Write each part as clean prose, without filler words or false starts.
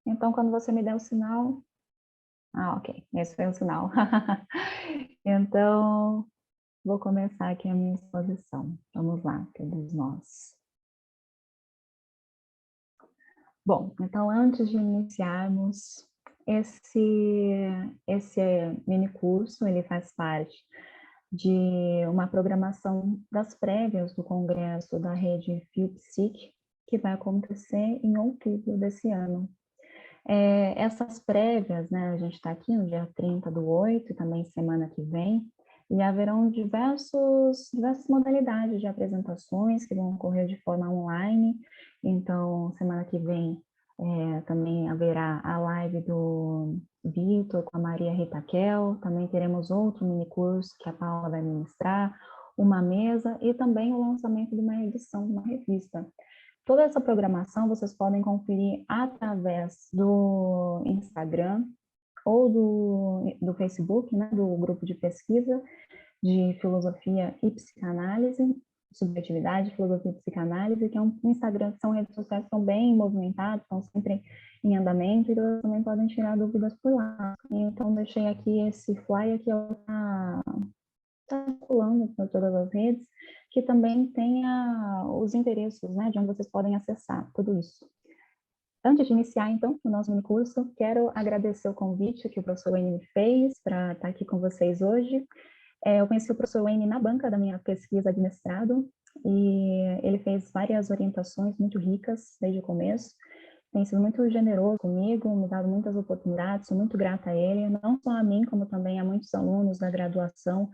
Então, quando você me der o sinal... Ah, ok, esse foi o sinal. Então, vou começar aqui a minha exposição. Vamos lá, todos nós. Bom, então, antes de iniciarmos, esse mini curso, ele faz parte de uma programação das prévias do congresso da rede FIPSIC, que vai acontecer em outubro desse ano. Essas prévias, né, a gente está aqui no dia 30/8, e também semana que vem, e haverão diversas modalidades de apresentações que vão ocorrer de forma online. Então, semana que vem também haverá a live do Vitor com a Maria Rita Kel, também teremos outro mini curso que a Paula vai ministrar, uma mesa e também o lançamento de uma edição de uma revista. Toda essa programação vocês podem conferir através do Instagram ou do Facebook, né, do grupo de pesquisa de filosofia e psicanálise, subjetividade, filosofia e psicanálise, que é um Instagram, que são redes sociais que estão bem movimentadas, estão sempre em andamento, e vocês também podem tirar dúvidas por lá. Então, deixei aqui esse flyer que está circulando por todas as redes, que também tenha os endereços, né, de onde vocês podem acessar tudo isso. Antes de iniciar, então, o nosso minicurso, quero agradecer o convite que o professor Wayne me fez para estar aqui com vocês hoje. Eu conheci o professor Wayne na banca da minha pesquisa de mestrado, e ele fez várias orientações muito ricas desde o começo. Tem sido muito generoso comigo, me dado muitas oportunidades, sou muito grata a ele, não só a mim, como também a muitos alunos da graduação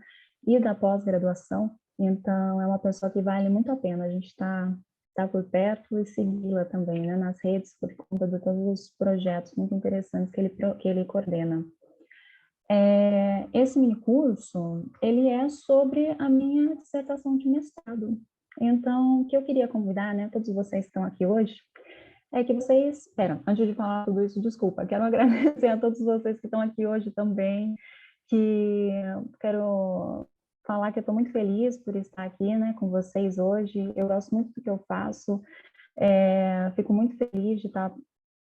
e da pós-graduação. Então, é uma pessoa que vale muito a pena a gente estar por perto e segui-la também, né, nas redes, por conta de todos os projetos muito interessantes que ele coordena. Esse minicurso, ele é sobre a minha dissertação de mestrado. Então, o que eu queria convidar, né, todos vocês que estão aqui hoje, é que vocês... Espera, antes de falar tudo isso, desculpa, quero agradecer a todos vocês que estão aqui hoje também, que quero falar que eu estou muito feliz por estar aqui, né, com vocês hoje. Eu gosto muito do que eu faço, fico muito feliz de estar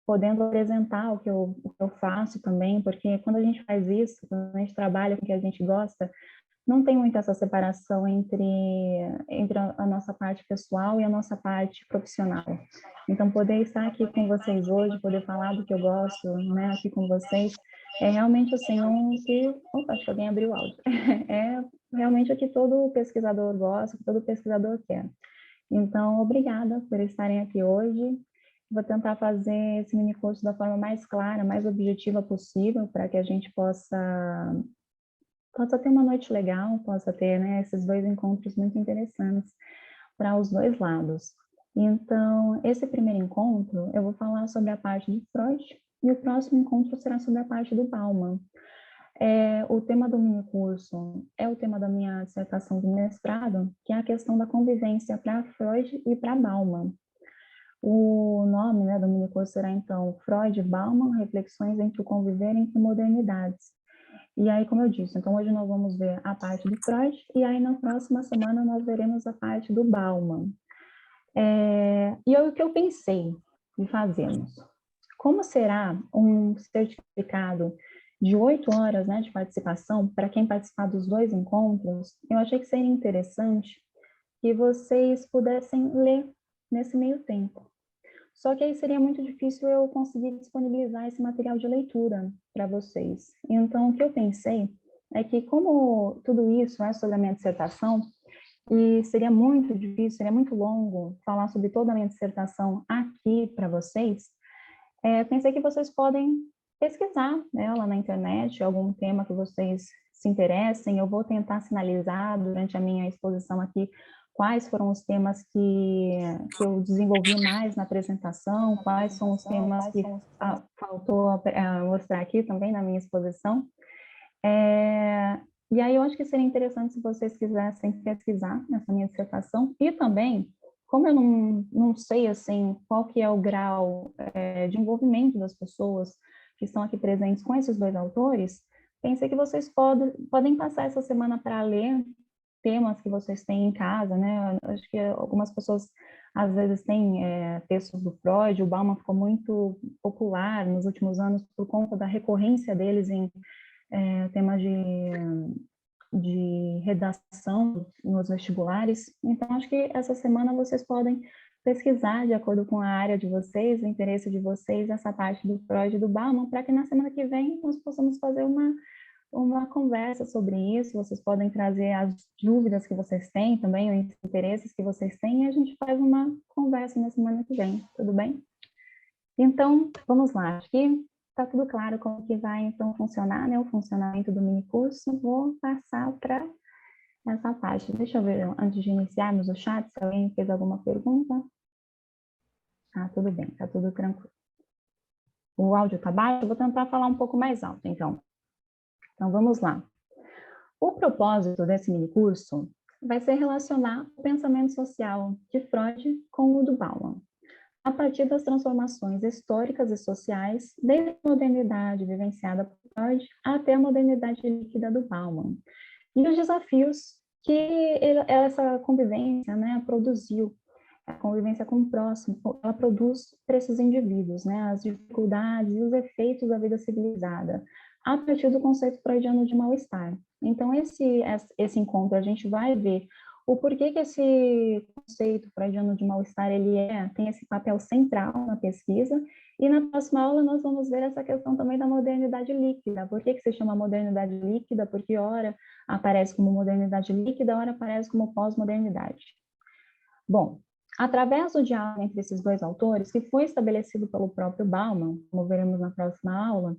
podendo apresentar o que eu faço também, porque quando a gente faz isso, quando a gente trabalha com o que a gente gosta, não tem muito essa separação entre a nossa parte pessoal e a nossa parte profissional. Então, poder estar aqui com vocês hoje, poder falar do que eu gosto, né, aqui com vocês, é realmente assim, Opa, acho que alguém abriu o áudio. É realmente o que todo pesquisador gosta, o que todo pesquisador quer. Então, obrigada por estarem aqui hoje. Vou tentar fazer esse mini curso da forma mais clara, mais objetiva possível, para que a gente possa ter uma noite legal, possa ter, né, esses dois encontros muito interessantes para os dois lados. Então, esse primeiro encontro, eu vou falar sobre a parte de Freud, e o próximo encontro será sobre a parte do Bauman. O tema do mini curso é o tema da minha dissertação de mestrado, que é a questão da convivência para Freud e para Bauman. O nome, né, do mini curso será, então, Freud e Bauman, reflexões entre o conviver entre modernidades. E aí, como eu disse, então hoje nós vamos ver a parte do Freud, e aí na próxima semana nós veremos a parte do Bauman. E o que eu pensei de fazermos? Como será um certificado de 8 horas, né, de participação, para quem participar dos dois encontros, eu achei que seria interessante que vocês pudessem ler nesse meio tempo. Só que aí seria muito difícil eu conseguir disponibilizar esse material de leitura para vocês. Então, o que eu pensei é que, como tudo isso é sobre a minha dissertação, e seria muito difícil, seria muito longo falar sobre toda a minha dissertação aqui para vocês, pensei que vocês podem pesquisar, né, lá na internet algum tema que vocês se interessem. Eu vou tentar sinalizar durante a minha exposição aqui quais foram os temas que eu desenvolvi mais na apresentação, quais são os temas que faltou mostrar aqui também na minha exposição. E aí eu acho que seria interessante se vocês quisessem pesquisar nessa minha dissertação, e também, como eu não sei assim qual que é o grau de envolvimento das pessoas que estão aqui presentes com esses dois autores, pensei que vocês podem passar essa semana para ler temas que vocês têm em casa, né? Acho que algumas pessoas às vezes tem textos do Freud. O Bauman ficou muito popular nos últimos anos por conta da recorrência deles em temas de redação nos vestibulares. Então, acho que essa semana vocês podem pesquisar de acordo com a área de vocês, o interesse de vocês, essa parte do Freud e do Bauman, para que na semana que vem nós possamos fazer uma conversa sobre isso. Vocês podem trazer as dúvidas que vocês têm também, os interesses que vocês têm, e a gente faz uma conversa na semana que vem, tudo bem? Então, vamos lá. Acho que está tudo claro como que vai, então, funcionar, né, o funcionamento do minicurso. Vou passar para essa parte. Deixa eu ver, antes de iniciarmos o chat, se alguém fez alguma pergunta. Ah, tudo bem, está tudo tranquilo. O áudio está baixo? Eu vou tentar falar um pouco mais alto, então. Então, vamos lá. O propósito desse minicurso vai ser relacionar o pensamento social de Freud com o do Bauman, a partir das transformações históricas e sociais, desde a modernidade vivenciada por Freud até a modernidade líquida do Bauman, e os desafios que essa convivência, né, produziu. A convivência com o próximo, ela produz para esses indivíduos, né, as dificuldades e os efeitos da vida civilizada, a partir do conceito freudiano de mal-estar. Então, esse encontro, a gente vai ver o porquê que esse conceito freudiano de mal-estar, tem esse papel central na pesquisa, e na próxima aula nós vamos ver essa questão também da modernidade líquida. Por que se chama modernidade líquida? Porque ora aparece como modernidade líquida, ora aparece como pós-modernidade. Bom, através do diálogo entre esses dois autores, que foi estabelecido pelo próprio Bauman, como veremos na próxima aula,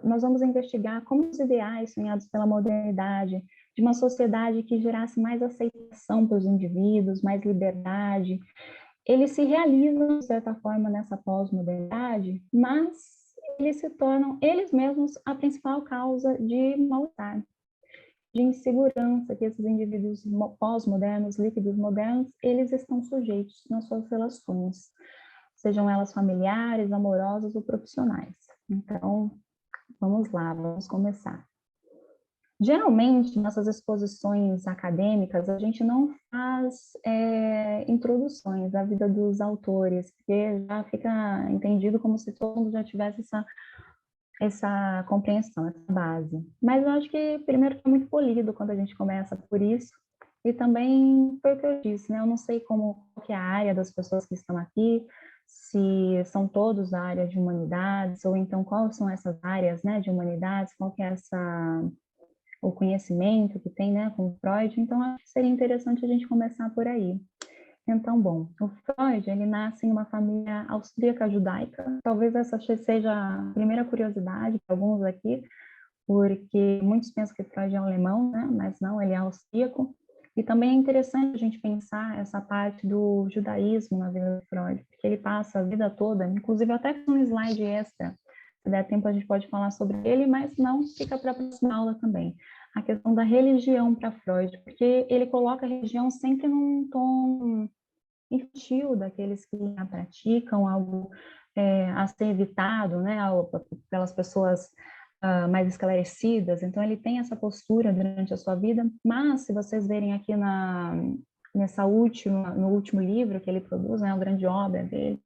nós vamos investigar como os ideais sonhados pela modernidade, de uma sociedade que gerasse mais aceitação para os indivíduos, mais liberdade, eles se realizam, de certa forma, nessa pós-modernidade, mas eles se tornam, eles mesmos, a principal causa de mal-estar, de insegurança que esses indivíduos pós-modernos, líquidos modernos, eles estão sujeitos nas suas relações, sejam elas familiares, amorosas ou profissionais. Então, vamos lá, vamos começar. Geralmente, nessas exposições acadêmicas, a gente não faz introduções à vida dos autores, porque já fica entendido como se todo mundo já tivesse essa compreensão, essa base. Mas eu acho que, primeiro, é muito polido quando a gente começa por isso, e também foi o que eu disse, né? Eu não sei qual que é a área das pessoas que estão aqui, se são todos da área de humanidades, ou então quais são essas áreas, né, de humanidades, qual que é o conhecimento que tem, né, com Freud. Então, acho que seria interessante a gente começar por aí. Então, bom, o Freud, ele nasce em uma família austríaca judaica. Talvez essa seja a primeira curiosidade para alguns aqui, porque muitos pensam que Freud é alemão, né? Mas não, ele é austríaco. E também é interessante a gente pensar essa parte do judaísmo na vida de Freud, porque ele passa a vida toda, inclusive até com um slide extra, se der tempo a gente pode falar sobre ele, mas não fica para a próxima aula também. A questão da religião para Freud, porque ele coloca a religião sempre num tom infantil daqueles que a praticam, algo a ser evitado, né, pelas pessoas mais esclarecidas. Então, ele tem essa postura durante a sua vida, mas se vocês verem aqui no último livro que ele produz, né, a grande obra dele,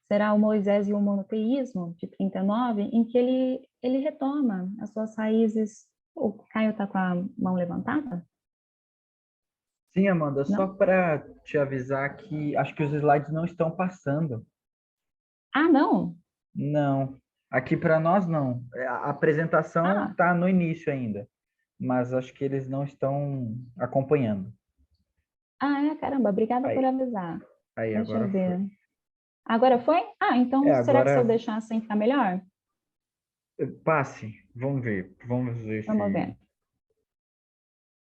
será o Moisés e o Monoteísmo, de 39, em que ele retoma as suas raízes. O Caio está com a mão levantada? Sim, Amanda, só Não? para te avisar que acho que os slides não estão passando. Ah, não? Não, aqui para nós não. A apresentação Ah, está no início ainda, mas acho que eles não estão acompanhando. caramba, obrigada por Aí, avisar. aí Deixa eu agora foi. ver. Agora foi? Ah, então será que se eu Agora deixar assim fica melhor? passe. Vamos ver. Vamos ver Vamos ver. se.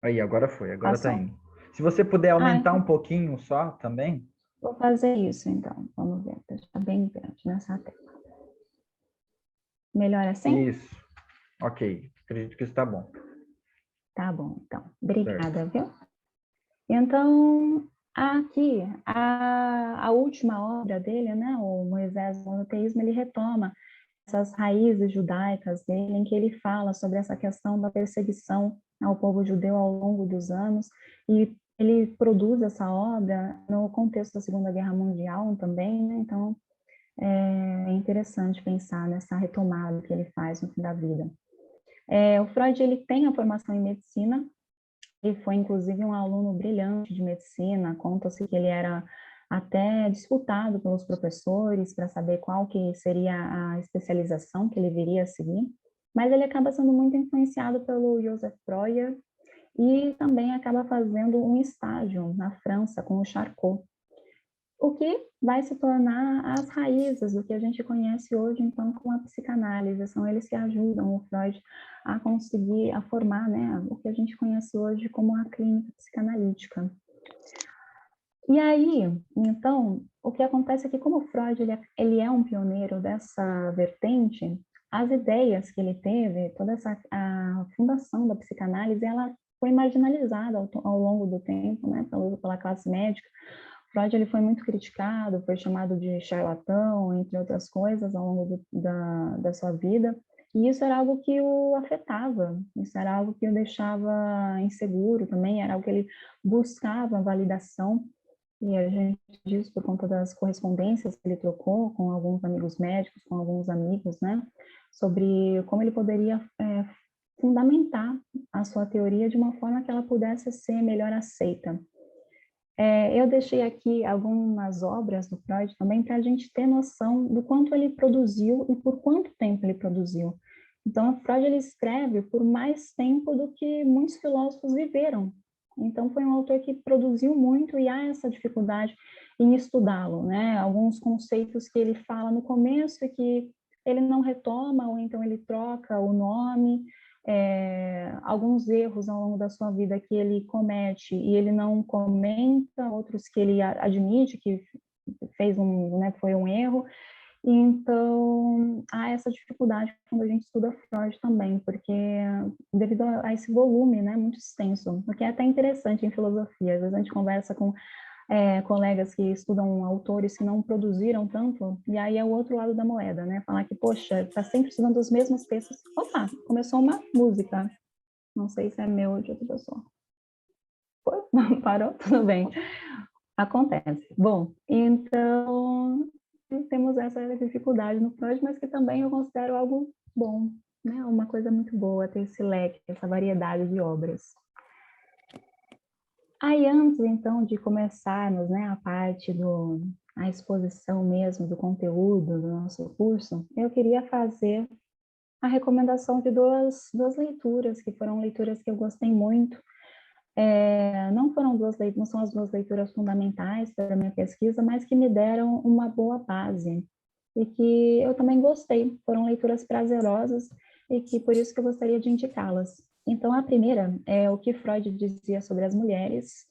Aí, agora foi. Agora tá Passou? indo. Se você puder Ah, aumentar um então pouquinho só também. vou fazer isso então. Vamos ver. Deixa bem grande nessa tela. Melhor assim? Isso. Ok. Acredito que está bom. Tá bom, então. Certo. Obrigada, viu? Então, aqui, a última obra dele, né, o Moisés o Monoteísmo, ele retoma essas raízes judaicas dele, em que ele fala sobre essa questão da perseguição ao povo judeu ao longo dos anos, e ele produz essa obra no contexto da Segunda Guerra Mundial também, né? Então, é interessante pensar nessa retomada que ele faz no fim da vida. O Freud, ele tem a formação em medicina, ele foi inclusive um aluno brilhante de medicina, conta-se que ele era até disputado pelos professores para saber qual que seria a especialização que ele viria a seguir, mas ele acaba sendo muito influenciado pelo Joseph Breuer e também acaba fazendo um estágio na França com o Charcot, o que vai se tornar as raízes do que a gente conhece hoje, então, com a psicanálise. São eles que ajudam o Freud a conseguir, a formar, né, o que a gente conhece hoje como a clínica psicanalítica. E aí, então, o que acontece é que, como o Freud ele é um pioneiro dessa vertente, as ideias que ele teve, toda a fundação da psicanálise, ela foi marginalizada ao longo do tempo, né, pela classe médica. Freud ele foi muito criticado, foi chamado de charlatão, entre outras coisas, ao longo da sua vida. E isso era algo que o afetava, isso era algo que o deixava inseguro também, era algo que ele buscava validação. E a gente diz por conta das correspondências que ele trocou com alguns amigos médicos, com alguns amigos, né, sobre como ele poderia fundamentar a sua teoria de uma forma que ela pudesse ser melhor aceita. Eu deixei aqui algumas obras do Freud também para a gente ter noção do quanto ele produziu e por quanto tempo ele produziu. Então, o Freud ele escreve por mais tempo do que muitos filósofos viveram. Então, foi um autor que produziu muito e há essa dificuldade em estudá-lo, né? Alguns conceitos que ele fala no começo e que ele não retoma, ou então ele troca o nome, alguns erros ao longo da sua vida que ele comete e ele não comenta, outros que ele admite que fez né, foi um erro. Então, há essa dificuldade quando a gente estuda Freud também, porque devido a esse volume, né, muito extenso, o que é até interessante em filosofia, às vezes a gente conversa com colegas que estudam autores que não produziram tanto, e aí é o outro lado da moeda, né, falar que, poxa, está sempre estudando os mesmos textos, opa, começou uma música, não sei se é meu ou de outra pessoa. Foi? Parou? Tudo bem. Acontece. Bom, então temos essa dificuldade no Freud, mas que também eu considero algo bom, né? Uma coisa muito boa ter esse leque, essa variedade de obras. Aí antes, então, de começarmos, né, a exposição mesmo do conteúdo do nosso curso, eu queria fazer a recomendação de duas leituras, que foram leituras que eu gostei muito. Não foram não são as duas leituras fundamentais para a minha pesquisa, mas que me deram uma boa base e que eu também gostei. Foram leituras prazerosas e que por isso que eu gostaria de indicá-las. Então, a primeira é O que Freud dizia sobre as mulheres,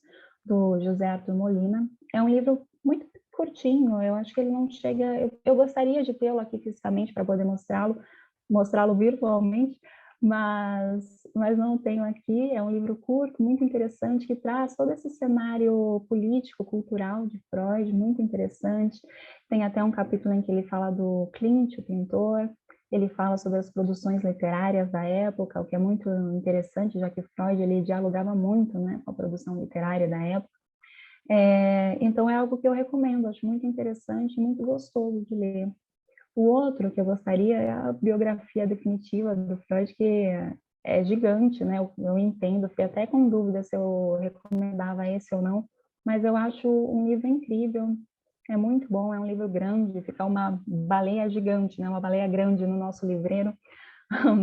do José Arthur Molina. É um livro muito curtinho, eu acho que ele não chega... Eu gostaria de tê-lo aqui fisicamente para poder mostrá-lo virtualmente, mas não tenho aqui. É um livro curto, muito interessante, que traz todo esse cenário político, cultural de Freud, muito interessante. Tem até um capítulo em que ele fala do Klimt, o pintor, ele fala sobre as produções literárias da época, o que é muito interessante, já que Freud ele dialogava muito, né, com a produção literária da época. Então é algo que eu recomendo, acho muito interessante, muito gostoso de ler. O outro que eu gostaria é a biografia definitiva do Freud, que é gigante, né? Eu entendo, fiquei até com dúvida se eu recomendava esse ou não, mas eu acho um livro incrível, é muito bom, é um livro grande, fica uma baleia gigante, né? Uma baleia grande no nosso livreiro,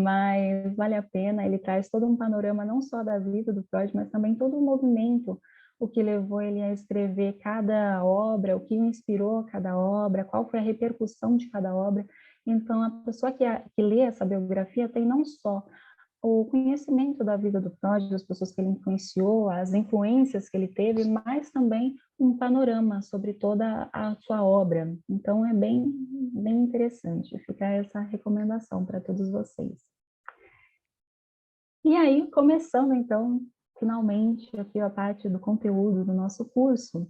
mas vale a pena, ele traz todo um panorama não só da vida do Freud, mas também todo o movimento, o que levou ele a escrever cada obra, o que inspirou cada obra, qual foi a repercussão de cada obra. Então, a pessoa que lê essa biografia tem não só o conhecimento da vida do Freud, das pessoas que ele influenciou, as influências que ele teve, mas também um panorama sobre toda a sua obra. Então, é bem interessante. Fica essa recomendação para todos vocês. E aí, começando então, finalmente, aqui a parte do conteúdo do nosso curso,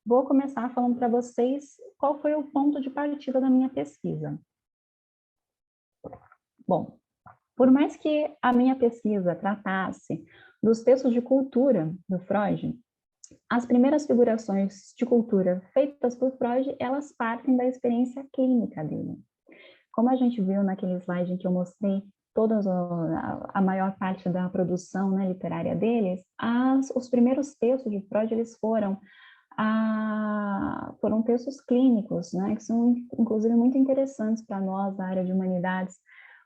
vou começar falando para vocês qual foi o ponto de partida da minha pesquisa. Bom, por mais que a minha pesquisa tratasse dos textos de cultura do Freud, as primeiras figurações de cultura feitas por Freud, elas partem da experiência clínica dele. Como a gente viu naquele slide em que eu mostrei a maior parte da produção, né, literária deles, os primeiros textos de Freud, eles foram textos clínicos, né, que são, inclusive, muito interessantes para nós, da área de humanidades,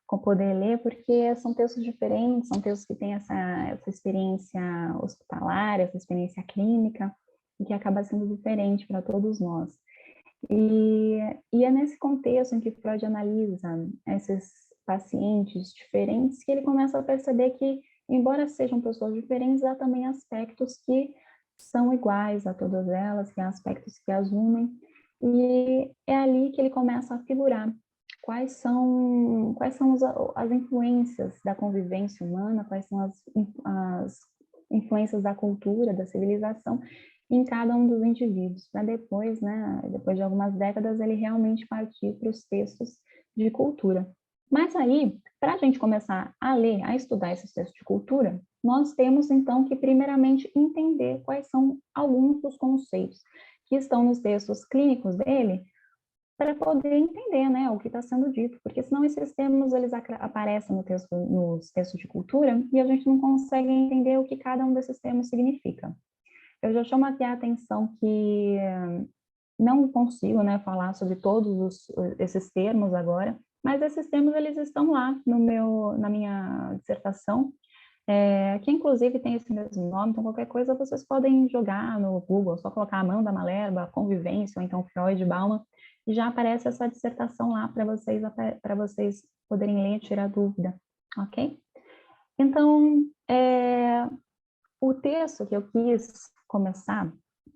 com poder ler, porque são textos diferentes, são textos que têm essa experiência hospitalar, essa experiência clínica, e que acaba sendo diferente para todos nós. E é nesse contexto em que Freud analisa esses pacientes diferentes que ele começa a perceber que, embora sejam pessoas diferentes, há também aspectos que são iguais a todas elas, que há aspectos que as unem, e é ali que ele começa a figurar quais são as influências da convivência humana, quais são as influências da cultura, da civilização, em cada um dos indivíduos, para depois, né, depois de algumas décadas, ele realmente partir para os textos de cultura. Mas aí, para a gente começar a ler, a estudar esses textos de cultura, nós temos, então, que primeiramente entender quais são alguns dos conceitos que estão nos textos clínicos dele, para poder entender, né, o que está sendo dito, porque senão esses termos eles aparecem nos textos de cultura e a gente não consegue entender o que cada um desses termos significa. Eu já chamo aqui a atenção que não consigo, né, falar sobre todos esses termos agora, mas esses termos eles estão lá na minha dissertação, que inclusive tem esse mesmo nome, então qualquer coisa vocês podem jogar no Google, só colocar Amanda Malherba, convivência, ou então Freud, Bauman, e já aparece essa dissertação lá para vocês poderem ler e tirar dúvida, ok? Então, o texto que eu quis começar,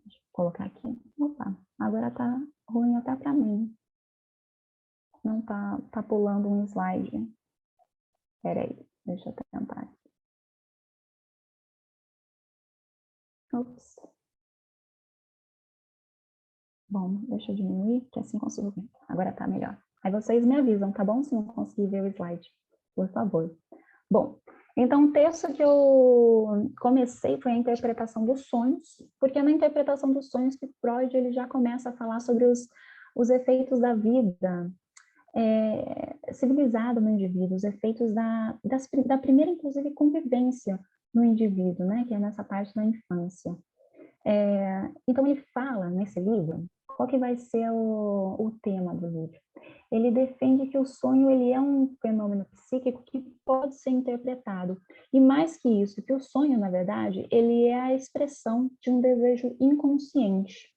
deixa eu colocar aqui, opa, agora tá ruim até para mim, não tá pulando um slide, peraí, deixa eu tentar aqui. Ops. Bom, deixa eu diminuir, que assim consigo ver. Agora tá melhor. Aí vocês me avisam, tá bom? Se não conseguir ver o slide, por favor. Bom, então o texto que eu comecei foi a interpretação dos sonhos, porque é na interpretação dos sonhos que Freud ele já começa a falar sobre os efeitos da vida civilizada no indivíduo, os efeitos da primeira, inclusive, convivência no indivíduo, né? Que é nessa parte da infância. Então ele fala nesse livro, qual que vai ser o tema do livro? Ele defende que o sonho ele é um fenômeno psíquico que pode ser interpretado. E mais que isso, que o sonho, na verdade, ele é a expressão de um desejo inconsciente.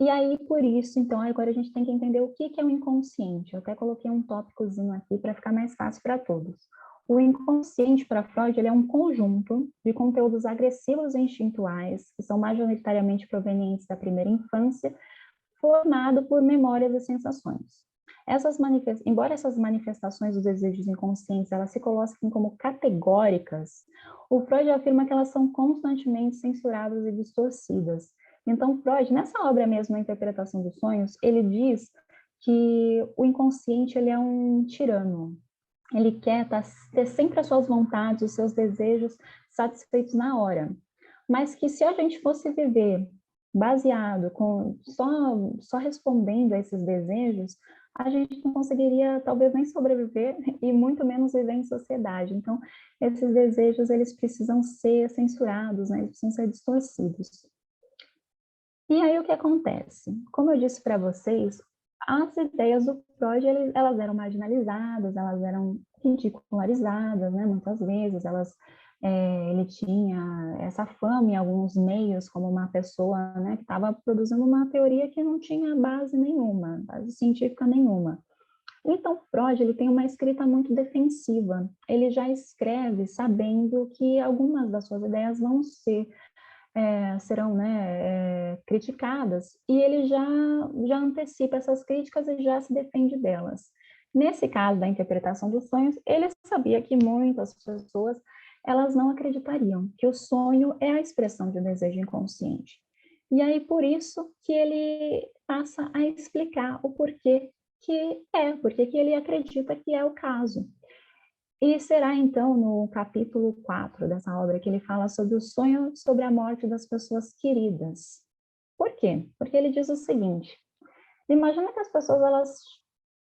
E aí, por isso, então, agora a gente tem que entender o que é o inconsciente. Eu até coloquei um tópicozinho aqui para ficar mais fácil para todos. O inconsciente, para Freud, ele é um conjunto de conteúdos agressivos e instintuais, que são majoritariamente provenientes da primeira infância, formado por memórias e sensações. Embora essas manifestações dos desejos inconscientes elas se coloquem como categóricas, o Freud afirma que elas são constantemente censuradas e distorcidas. Então, Freud, nessa obra mesmo, A Interpretação dos Sonhos, ele diz que o inconsciente ele é um tirano. Ele quer ter sempre as suas vontades, os seus desejos satisfeitos na hora. Mas que se a gente fosse viver baseado só respondendo a esses desejos, a gente não conseguiria talvez nem sobreviver e muito menos viver em sociedade. Então, esses desejos eles precisam ser censurados, né? Eles precisam ser distorcidos. E aí o que acontece? Como eu disse para vocês, as ideias do Freud elas eram marginalizadas, elas eram ridicularizadas, né? Muitas vezes ele tinha essa fama em alguns meios como uma pessoa, né, que estava produzindo uma teoria que não tinha base nenhuma, base científica nenhuma. Então, Freud ele tem uma escrita muito defensiva. Ele já escreve sabendo que algumas das suas ideias serão, né, criticadas, e ele já antecipa essas críticas e já se defende delas. Nesse caso da interpretação dos sonhos, ele sabia que muitas pessoas elas não acreditariam que o sonho é a expressão de um desejo inconsciente. E aí, por isso que ele passa a explicar o porquê que ele acredita que é o caso. E será então no capítulo 4 dessa obra que ele fala sobre o sonho sobre a morte das pessoas queridas. Por quê? Porque ele diz o seguinte: imagina que as pessoas elas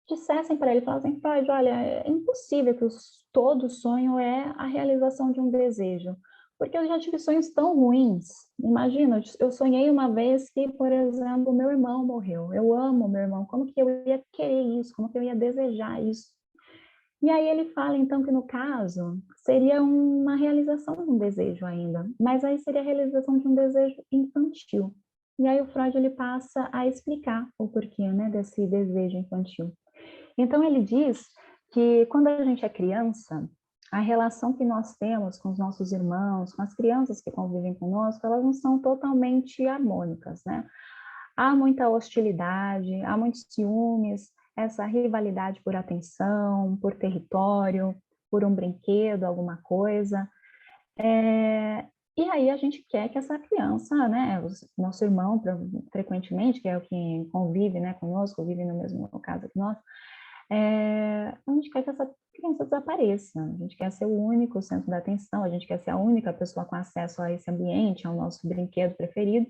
dissessem para ele, falassem, Freud, olha, é impossível que todo sonho é a realização de um desejo, porque eu já tive sonhos tão ruins. Imagina, eu sonhei uma vez que, por exemplo, meu irmão morreu. Eu amo meu irmão. Como que eu ia querer isso? Como que eu ia desejar isso? E aí ele fala, então, que no caso seria uma realização de um desejo ainda, mas aí seria a realização de um desejo infantil. E aí o Freud ele passa a explicar o porquê, né, desse desejo infantil. Então ele diz que quando a gente é criança, a relação que nós temos com os nossos irmãos, com as crianças que convivem conosco, elas não são totalmente harmônicas, né? Há muita hostilidade, há muitos ciúmes, essa rivalidade por atenção, por território, por um brinquedo, alguma coisa. E aí a gente quer que essa criança, né, o nosso irmão, frequentemente, que é o que convive, né, conosco, vive no mesmo casa que nós, a gente quer que essa criança desapareça, a gente quer ser o único centro da atenção, a gente quer ser a única pessoa com acesso a esse ambiente, ao nosso brinquedo preferido.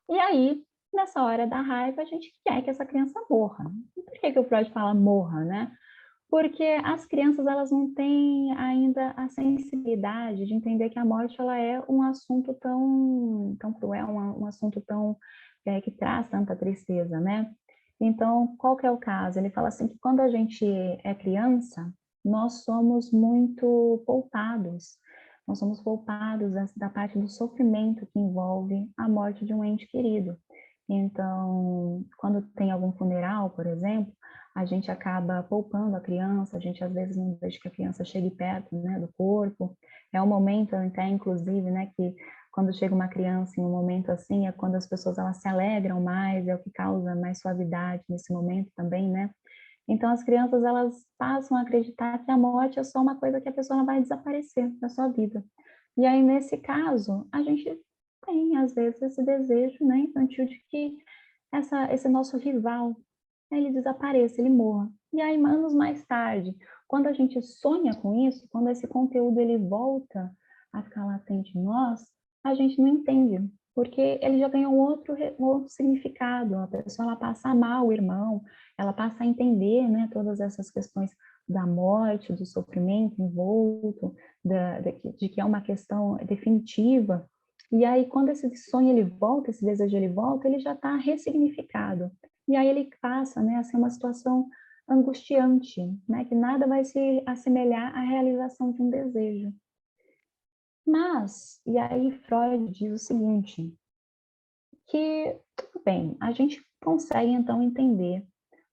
E aí, nessa hora da raiva, a gente quer que essa criança morra. E por que que o Freud fala morra, né? Porque as crianças elas não têm ainda a sensibilidade de entender que a morte ela é um assunto tão cruel, um assunto tão que traz tanta tristeza, né? Então, qual que é o caso? Ele fala assim que quando a gente é criança, nós somos muito poupados. Nós somos poupados da parte do sofrimento que envolve a morte de um ente querido. Então, quando tem algum funeral, por exemplo, a gente acaba poupando a criança, a gente às vezes não deixa que a criança chegue perto, né, do corpo. É um momento até, inclusive, né, que quando chega uma criança em um momento assim, é quando as pessoas elas se alegram mais, é o que causa mais suavidade nesse momento também, né? Então as crianças elas passam a acreditar que a morte é só uma coisa que a pessoa vai desaparecer da sua vida. E aí nesse caso, a gente tem às vezes esse desejo, né, infantil de que esse nosso rival ele desapareça, ele morra. E aí, anos mais tarde, quando a gente sonha com isso, quando esse conteúdo ele volta a ficar latente em nós, a gente não entende, porque ele já ganhou um outro significado. A pessoa ela passa a amar o irmão, ela passa a entender, né, todas essas questões da morte, do sofrimento envolto, de que é uma questão definitiva. E aí, quando esse sonho ele volta, esse desejo ele volta, ele já está ressignificado. E aí ele passa, né, a ser uma situação angustiante, né, que nada vai se assemelhar à realização de um desejo. Mas, e aí Freud diz o seguinte, que tudo bem, a gente consegue então entender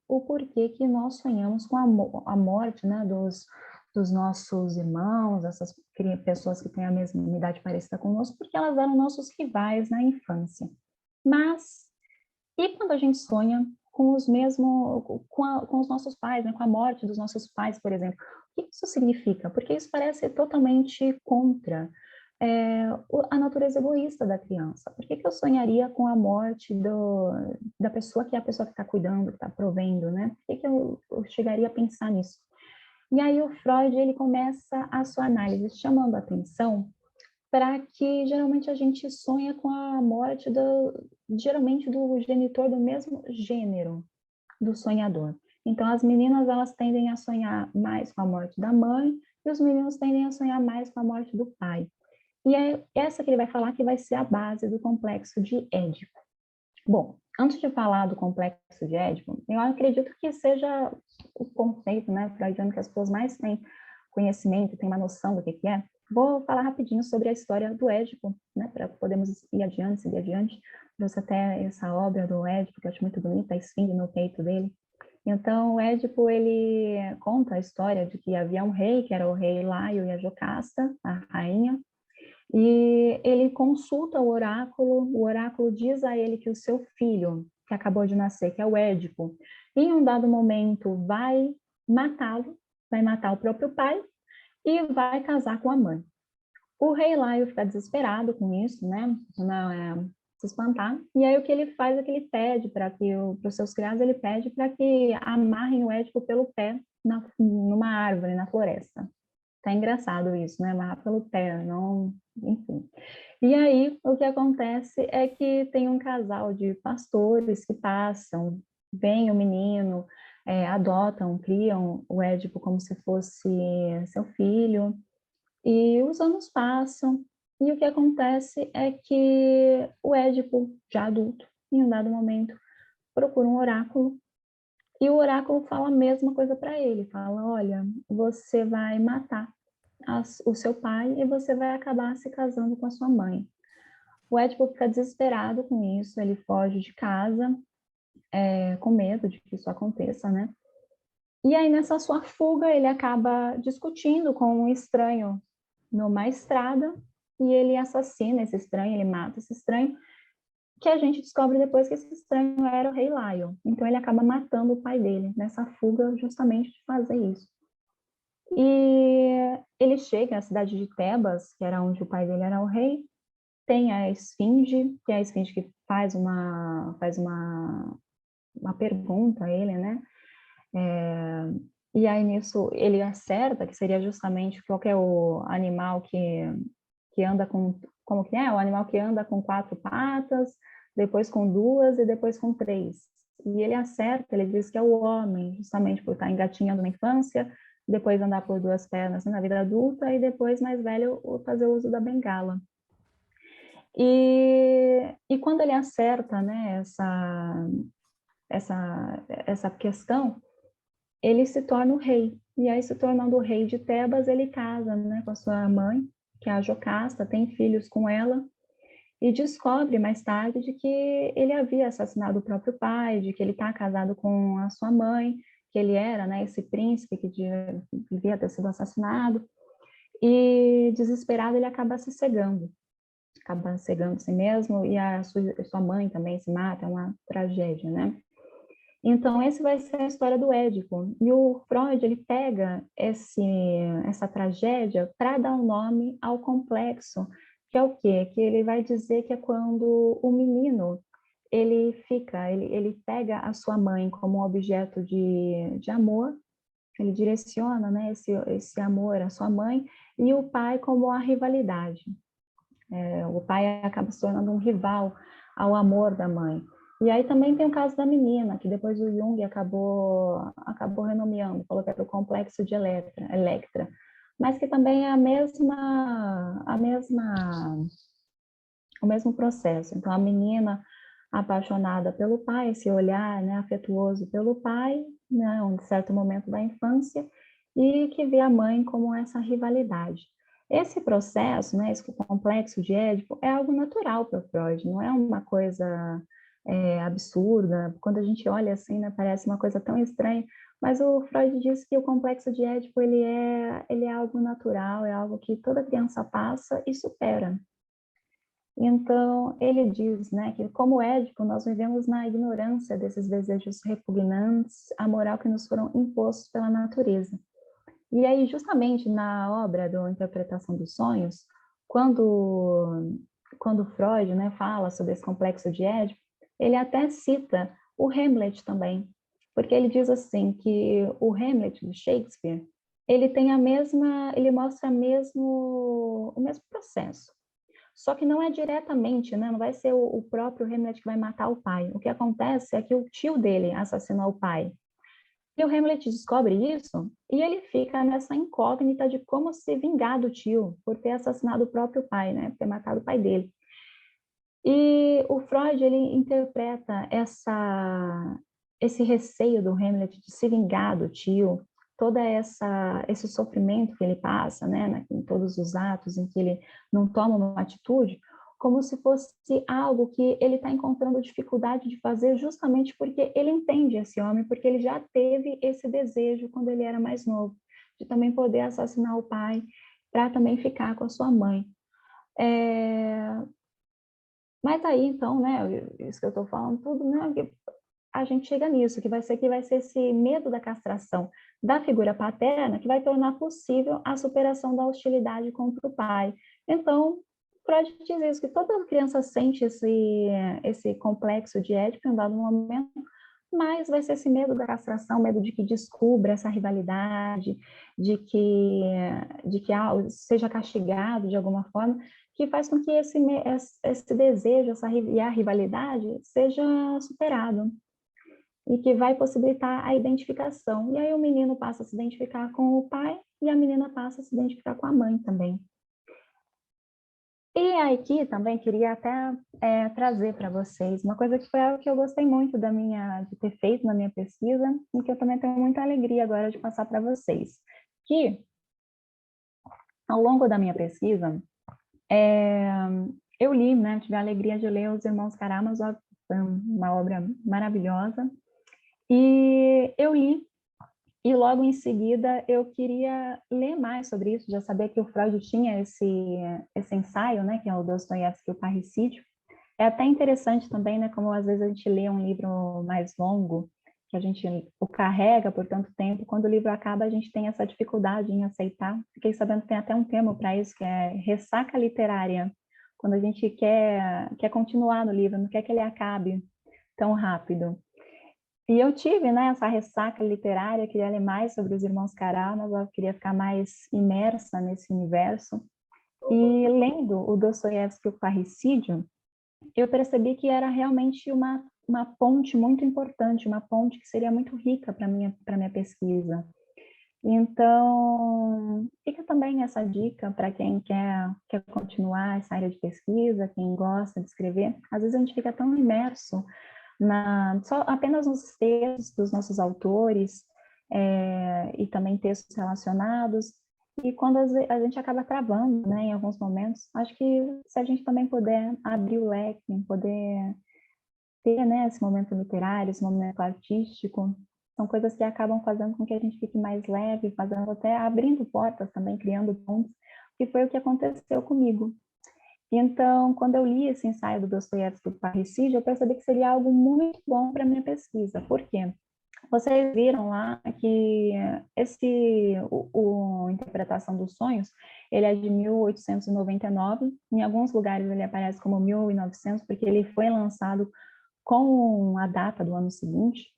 o porquê que nós sonhamos com a morte, né, dos nossos irmãos, essas pessoas que têm a mesma idade parecida conosco, porque elas eram nossos rivais na infância. Mas e quando a gente sonha com os mesmos, com os nossos pais, né, com a morte dos nossos pais, por exemplo, o que isso significa? Porque isso parece totalmente contra a natureza egoísta da criança. Por que que eu sonharia com a morte da pessoa que é a pessoa que está cuidando, que está provendo, né? Por que que eu chegaria a pensar nisso? E aí o Freud ele começa a sua análise chamando a atenção para que geralmente a gente sonha com a morte geralmente do genitor do mesmo gênero do sonhador. Então as meninas elas tendem a sonhar mais com a morte da mãe e os meninos tendem a sonhar mais com a morte do pai. E é essa que ele vai falar que vai ser a base do complexo de Édipo. Bom, antes de falar do complexo de Édipo, eu acredito que seja o conceito, né, freudiano que as pessoas mais têm conhecimento, têm uma noção do que é. Vou falar rapidinho sobre a história do Édipo, né, para podermos ir adiante, seguir adiante. Trouxe até essa obra do Édipo, que eu acho muito bonita, a esfinge no peito dele. Então, o Édipo, ele conta a história de que havia um rei, que era o rei Laio e a Jocasta, a rainha, e ele consulta o oráculo diz a ele que o seu filho, que acabou de nascer, que é o Édipo, em um dado momento vai matá-lo, vai matar o próprio pai e vai casar com a mãe. O rei Laio fica desesperado com isso, né? Não, se espantar. E aí o que ele faz é que ele pede para os seus criados, ele pede para que amarrem o Édipo pelo pé numa árvore, na floresta. Tá engraçado isso, né? Amarrar pelo pé, não, enfim. E aí, o que acontece é que tem um casal de pastores que passam, veem o menino, adotam, criam o Édipo como se fosse seu filho, e os anos passam, e o que acontece é que o Édipo, já adulto, em um dado momento, procura um oráculo, e o oráculo fala a mesma coisa para ele, fala, olha, você vai matar o seu pai e você vai acabar se casando com a sua mãe. O Édipo fica desesperado com isso, ele foge de casa, com medo de que isso aconteça, né? E aí, nessa sua fuga, ele acaba discutindo com um estranho numa estrada, e ele assassina esse estranho, ele mata esse estranho, que a gente descobre depois que esse estranho era o rei Lion. Então, ele acaba matando o pai dele, nessa fuga justamente de fazer isso. E ele chega à cidade de Tebas, que era onde o pai dele era o rei, tem a Esfinge, que é a Esfinge que faz uma pergunta a ele, né? E aí nisso ele acerta que seria justamente qual que é o animal que anda com, como que é? O animal que anda com 4 patas, depois com 2 e depois com 3. E ele acerta, ele diz que é o homem, justamente por estar engatinhando na infância, depois andar por 2 pernas na vida adulta e depois mais velho fazer uso da bengala. E quando ele acerta, né, essa questão, ele se torna o rei. E aí, se tornando o rei de Tebas, ele casa, né, com a sua mãe, que é a Jocasta, tem filhos com ela, e descobre mais tarde de que ele havia assassinado o próprio pai, de que ele está casado com a sua mãe, que ele era, né, esse príncipe que devia ter sido assassinado. E, desesperado, ele acaba se cegando a si mesmo, e a sua mãe também se mata, é uma tragédia, né? Então, essa vai ser a história do Édipo. E o Freud, ele pega essa tragédia para dar um nome ao complexo, que é o quê? Que ele vai dizer que é quando o menino, ele pega a sua mãe como um objeto de amor, ele direciona, né, esse amor à sua mãe, e o pai como a rivalidade. O pai acaba se tornando um rival ao amor da mãe. E aí também tem o caso da menina, que depois o Jung acabou renomeando, falou que era o complexo de Electra, mas que também é o mesmo processo. Então, a menina apaixonada pelo pai, esse olhar, né, afetuoso pelo pai, né, um certo momento da infância, e que vê a mãe como essa rivalidade. Esse processo, né, esse complexo de Édipo, é algo natural para Freud, não é uma coisa absurda. Quando a gente olha assim, né, parece uma coisa tão estranha, mas o Freud diz que o complexo de Édipo ele é algo natural, é algo que toda criança passa e supera. Então, ele diz, né, que como Édipo, nós vivemos na ignorância desses desejos repugnantes à moral que nos foram impostos pela natureza. E aí, justamente na obra do Interpretação dos Sonhos, quando Freud, né, fala sobre esse complexo de Édipo, ele até cita o Hamlet também, porque ele diz assim que o Hamlet de Shakespeare, ele mostra o mesmo processo. Só que não é diretamente, né? Não vai ser o próprio Hamlet que vai matar o pai. O que acontece é que o tio dele assassinou o pai. E o Hamlet descobre isso e ele fica nessa incógnita de como se vingar do tio por ter assassinado o próprio pai, né? Por ter matado o pai dele. E o Freud, ele interpreta esse receio do Hamlet de se vingar do tio, esse sofrimento que ele passa, né, em todos os atos em que ele não toma uma atitude, como se fosse algo que ele está encontrando dificuldade de fazer justamente porque ele entende esse homem, porque ele já teve esse desejo quando ele era mais novo, de também poder assassinar o pai para também ficar com a sua mãe. Mas aí, então, né, isso que eu estou falando tudo, né, a gente chega nisso, que vai ser esse medo da castração da figura paterna que vai tornar possível a superação da hostilidade contra o pai. Então, Freud diz isso, que toda criança sente esse complexo de Édipo em um dado momento, mas vai ser esse medo da castração, medo de que descubra essa rivalidade, de que seja castigado de alguma forma, que faz com que esse desejo, e a rivalidade seja superado, e que vai possibilitar a identificação. E aí o menino passa a se identificar com o pai, e a menina passa a se identificar com a mãe também. E aqui também queria até trazer para vocês uma coisa que foi algo que eu gostei muito de ter feito na minha pesquisa, e que eu também tenho muita alegria agora de passar para vocês. Que, ao longo da minha pesquisa, eu li, né, tive a alegria de ler Os Irmãos Karamazov, foi uma obra maravilhosa, e eu li. E logo em seguida eu queria ler mais sobre isso, já sabia que o Freud tinha esse ensaio, né, que é o Dostoiévski, o Parricídio. É até interessante também, né, como às vezes a gente lê um livro mais longo, que a gente o carrega por tanto tempo, quando o livro acaba a gente tem essa dificuldade em aceitar. Fiquei sabendo que tem até um termo para isso, que é ressaca literária, quando a gente quer continuar no livro, não quer que ele acabe tão rápido. E eu tive, né, essa ressaca literária, queria ler mais sobre os irmãos Karamazov, eu queria ficar mais imersa nesse universo. E lendo o Dostoiévski, o Parricídio, eu percebi que era realmente uma ponte muito importante, uma ponte que seria muito rica para minha pesquisa. Então, fica também essa dica para quem quer continuar essa área de pesquisa, quem gosta de escrever. Às vezes a gente fica tão imerso só apenas nos textos dos nossos autores, e também textos relacionados, e quando a gente acaba travando, né, em alguns momentos, acho que se a gente também puder abrir o leque, poder ter, né, esse momento literário, esse momento artístico, são coisas que acabam fazendo com que a gente fique mais leve, fazendo até abrindo portas também, criando pontos, que foi o que aconteceu comigo. Então, quando eu li esse ensaio do Dostoiévski, do Parricídio, eu percebi que seria algo muito bom para a minha pesquisa. Por quê? Vocês viram lá que Interpretação dos Sonhos, ele é de 1899, em alguns lugares ele aparece como 1900, porque ele foi lançado com a data do ano seguinte,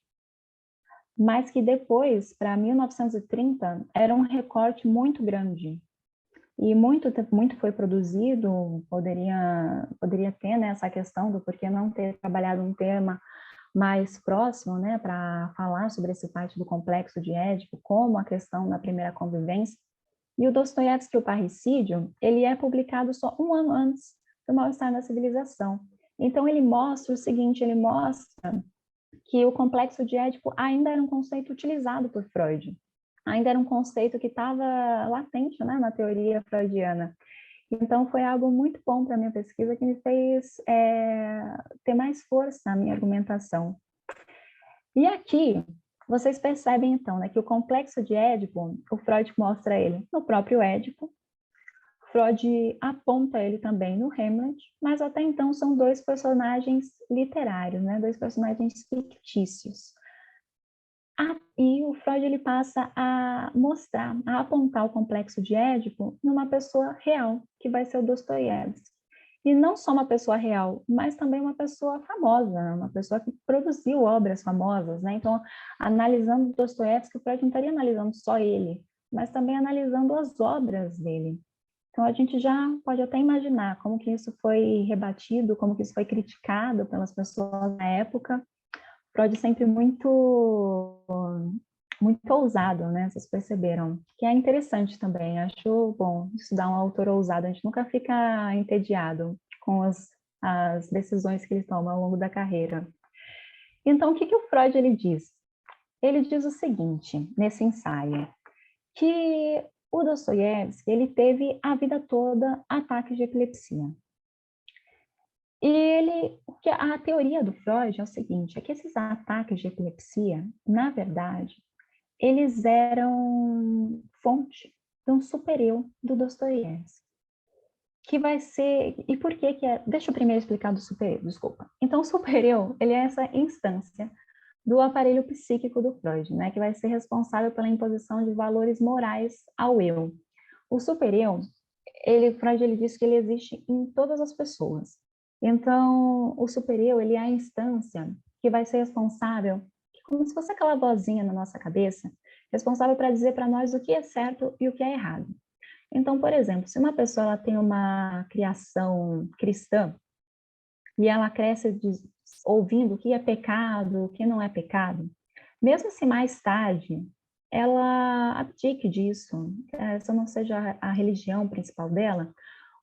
mas que depois, para 1930, era um recorte muito grande. E muito foi produzido, poderia ter, né, essa questão do porquê não ter trabalhado um tema mais próximo, né, para falar sobre esse parte do complexo de Édipo, como a questão da primeira convivência. E o Dostoiévski, o Parricídio, ele é publicado só um ano antes do Mal-Estar na Civilização. Então ele mostra o seguinte, ele mostra que o complexo de Édipo ainda era um conceito utilizado por Freud, ainda era um conceito que estava latente, né, na teoria freudiana. Então, foi algo muito bom para a minha pesquisa, que me fez ter mais força na minha argumentação. E aqui, vocês percebem, então, né, que o complexo de Édipo, o Freud mostra ele no próprio Édipo, Freud aponta ele também no Hamlet, mas até então são dois personagens literários, né, dois personagens fictícios. E o Freud ele passa a mostrar, a apontar o complexo de Édipo numa pessoa real, que vai ser o Dostoiévski. E não só uma pessoa real, mas também uma pessoa famosa, uma pessoa que produziu obras famosas, né? Então, analisando Dostoiévski, o Freud não estaria analisando só ele, mas também analisando as obras dele. Então, a gente já pode até imaginar como que isso foi rebatido, como que isso foi criticado pelas pessoas na época. Freud sempre muito ousado, né? Vocês perceberam. Que é interessante também. Acho bom estudar um autor ousado. A gente nunca fica entediado com as decisões que ele toma ao longo da carreira. Então, o que o Freud ele diz? Ele diz o seguinte, nesse ensaio, que o Dostoiévski, ele teve a vida toda ataques de epilepsia. E a teoria do Freud é o seguinte, é que esses ataques de epilepsia, na verdade, eles eram fonte de um super-eu do Dostoiévski, que vai ser... E por que é... Deixa eu primeiro explicar do super-eu, desculpa. Então, o super-eu, ele é essa instância do aparelho psíquico do Freud, né, que vai ser responsável pela imposição de valores morais ao eu. O super-eu, Freud ele diz que ele existe em todas as pessoas. Então, o super-eu, ele é a instância que vai ser responsável, como se fosse aquela vozinha na nossa cabeça, responsável para dizer para nós o que é certo e o que é errado. Então, por exemplo, se uma pessoa ela tem uma criação cristã e ela cresce ouvindo o que é pecado, o que não é pecado, mesmo se mais tarde ela abdique disso, essa não seja a religião principal dela,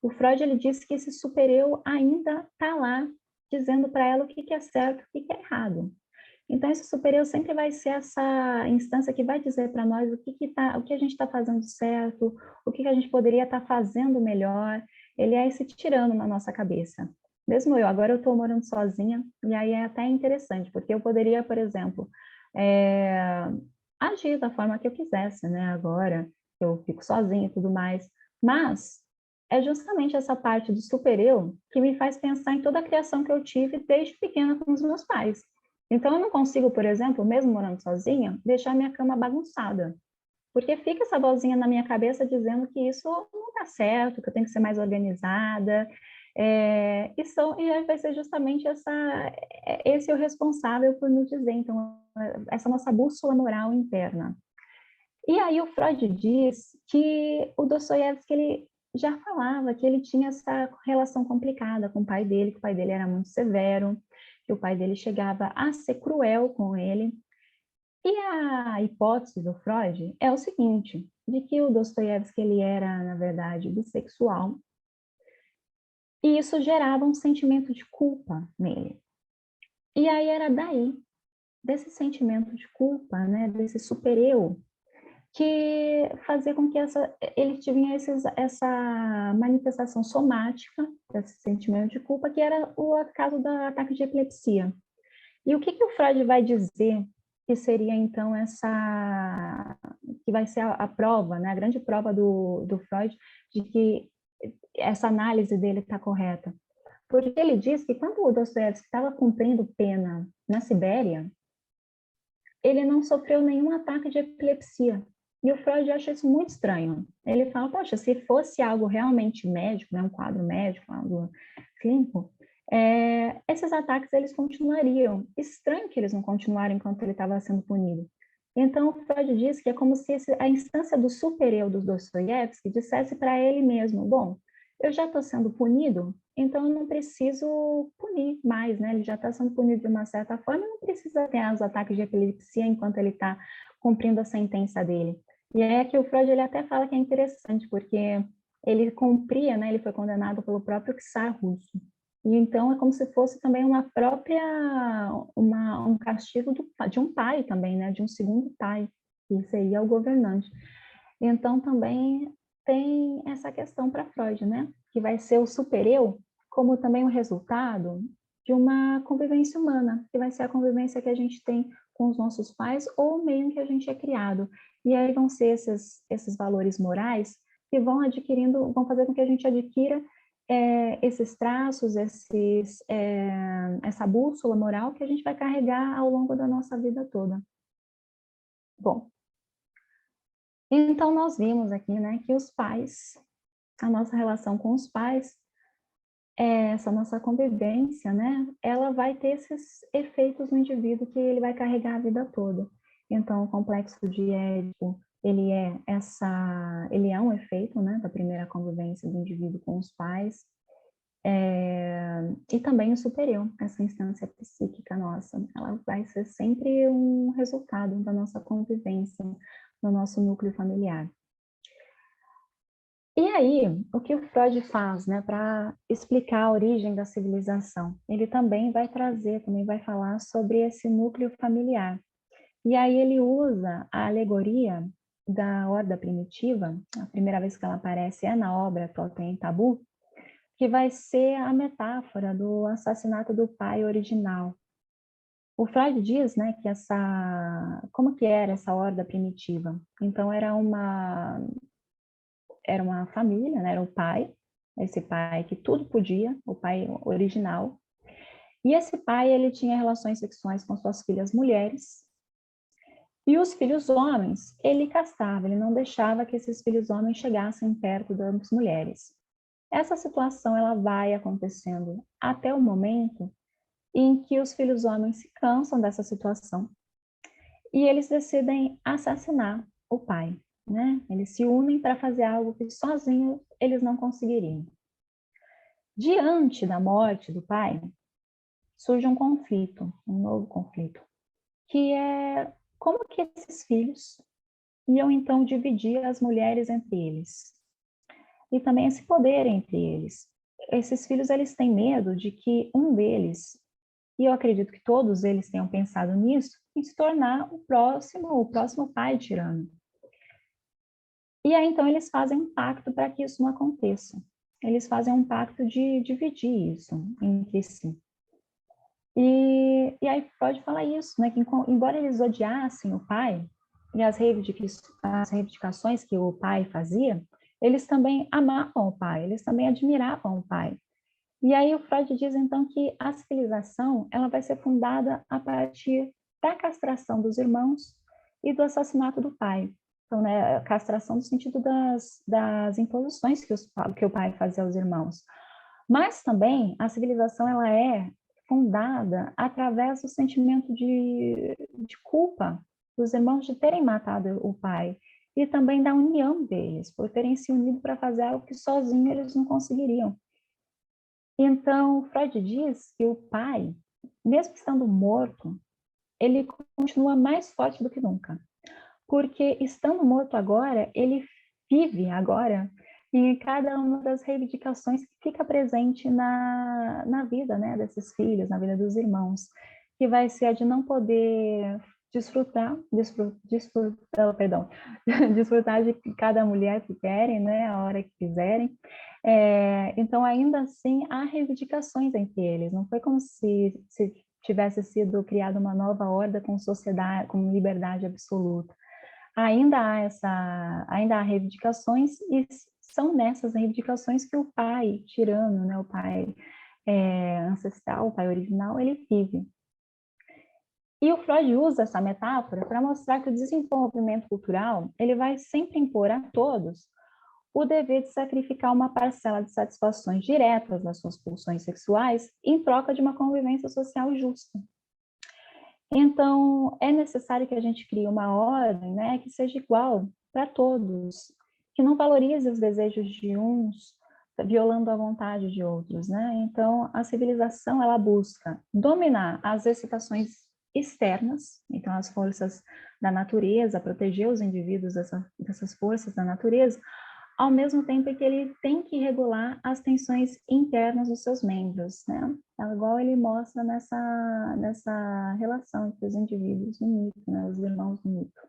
o Freud ele disse que esse super-eu ainda está lá, dizendo para ela o que é certo e o que é errado. Então, esse super-eu sempre vai ser essa instância que vai dizer para nós o que a gente está fazendo certo, o que a gente poderia estar fazendo melhor. Ele é esse tirano na nossa cabeça. Mesmo eu, agora eu estou morando sozinha, e aí é até interessante, porque eu poderia, por exemplo, agir da forma que eu quisesse, né? Agora eu fico sozinha e tudo mais. Mas é justamente essa parte do super-eu que me faz pensar em toda a criação que eu tive desde pequena com os meus pais. Então, eu não consigo, por exemplo, mesmo morando sozinha, deixar minha cama bagunçada. Porque fica essa vozinha na minha cabeça dizendo que isso não está certo, que eu tenho que ser mais organizada. E aí vai ser justamente esse o responsável por nos dizer, então, essa nossa bússola moral interna. E aí o Freud diz que o Dostoiévski, ele já falava que ele tinha essa relação complicada com o pai dele, que o pai dele era muito severo, que o pai dele chegava a ser cruel com ele. E a hipótese do Freud é o seguinte, de que o Dostoiévski ele era, na verdade, bissexual, e isso gerava um sentimento de culpa nele. E aí era daí, desse sentimento de culpa, né, desse super-eu, que fazia com que ele tivesse essa manifestação somática desse sentimento de culpa, que era o caso do ataque de epilepsia. E o que o Freud vai dizer que seria, então, que vai ser a prova, né, a grande prova do Freud de que essa análise dele está correta? Porque ele diz que quando o Dostoiévski estava cumprindo pena na Sibéria, ele não sofreu nenhum ataque de epilepsia. E o Freud acha isso muito estranho. Ele fala, poxa, se fosse algo realmente médico, né, um quadro médico, algo clínico, esses ataques eles continuariam. Estranho que eles não continuaram enquanto ele estava sendo punido. Então, o Freud diz que é como se a instância do super-eu do Dostoiévski dissesse para ele mesmo, bom, eu já estou sendo punido, então eu não preciso punir mais, né? Ele já está sendo punido de uma certa forma, não precisa ter os ataques de epilepsia enquanto ele está cumprindo a sentença dele. E é que o Freud ele até fala que é interessante, porque ele cumpria, né? Ele foi condenado pelo próprio czar russo. E então é como se fosse também um castigo de um pai também, né? De um segundo pai, que seria o governante. Então também tem essa questão para Freud, né? Que vai ser o super-eu como também o resultado de uma convivência humana, que vai ser a convivência que a gente tem com os nossos pais ou o meio em que a gente é criado. E aí vão ser esses valores morais que vão fazer com que a gente adquira esses traços, essa bússola moral que a gente vai carregar ao longo da nossa vida toda. Bom, então nós vimos aqui, né, que os pais, a nossa relação com os pais, essa nossa convivência, né, ela vai ter esses efeitos no indivíduo que ele vai carregar a vida toda. Então, o complexo de Édipo, ele é um efeito, né, da primeira convivência do indivíduo com os pais, e também o super-eu, essa instância psíquica nossa, ela vai ser sempre um resultado da nossa convivência no nosso núcleo familiar. E aí, o que o Freud faz, né, para explicar a origem da civilização? Ele também vai falar sobre esse núcleo familiar. E aí ele usa a alegoria da horda primitiva, a primeira vez que ela aparece é na obra Totem e Tabu, que vai ser a metáfora do assassinato do pai original. O Freud diz, né, que como que era essa horda primitiva? Então era uma família, né, era o pai, esse pai que tudo podia, o pai original. E esse pai, ele tinha relações sexuais com suas filhas mulheres. E os filhos homens, ele castrava, ele não deixava que esses filhos homens chegassem perto das mulheres. Essa situação ela vai acontecendo até o momento em que os filhos homens se cansam dessa situação e eles decidem assassinar o pai, né? Eles se unem para fazer algo que sozinhos eles não conseguiriam. Diante da morte do pai, surge um conflito, um novo conflito, que é como que esses filhos iam então dividir as mulheres entre eles e também esse poder entre eles. Esses filhos, eles têm medo de que um deles, e eu acredito que todos eles tenham pensado nisso, em se tornar o próximo pai tirano. E aí então eles fazem um pacto para que isso não aconteça. Eles fazem um pacto de dividir isso entre si. E aí Freud fala isso, né, que embora eles odiassem o pai e as reivindicações que o pai fazia, eles também amavam o pai, eles também admiravam o pai. E aí o Freud diz então que a civilização ela vai ser fundada a partir da castração dos irmãos e do assassinato do pai. Então, né, castração no sentido das imposições que o pai fazia aos irmãos. Mas também a civilização ela é fundada através do sentimento de culpa dos irmãos de terem matado o pai e também da união deles, por terem se unido para fazer algo que sozinhos eles não conseguiriam. Então, Freud diz que o pai, mesmo estando morto, ele continua mais forte do que nunca, porque estando morto agora, ele vive agora em cada uma das reivindicações que fica presente na vida, né, desses filhos, na vida dos irmãos, que vai ser a de não poder perdão, desfrutar de cada mulher que querem, né, a hora que quiserem. Então, ainda assim, há reivindicações entre eles. Não foi como se tivesse sido criada uma nova ordem com sociedade, com liberdade absoluta. Ainda há reivindicações e são nessas reivindicações que o pai tirano, né, o pai ancestral, o pai original, ele vive. E o Freud usa essa metáfora para mostrar que o desenvolvimento cultural ele vai sempre impor a todos o dever de sacrificar uma parcela de satisfações diretas das suas pulsões sexuais em troca de uma convivência social justa. Então, é necessário que a gente crie uma ordem, né, que seja igual para todos, que não valorize os desejos de uns, violando a vontade de outros, né? Então, a civilização, ela busca dominar as excitações externas, então as forças da natureza, proteger os indivíduos dessas forças da natureza, ao mesmo tempo que ele tem que regular as tensões internas dos seus membros, né? É igual ele mostra nessa relação entre os indivíduos no mito, né? Os irmãos do mito.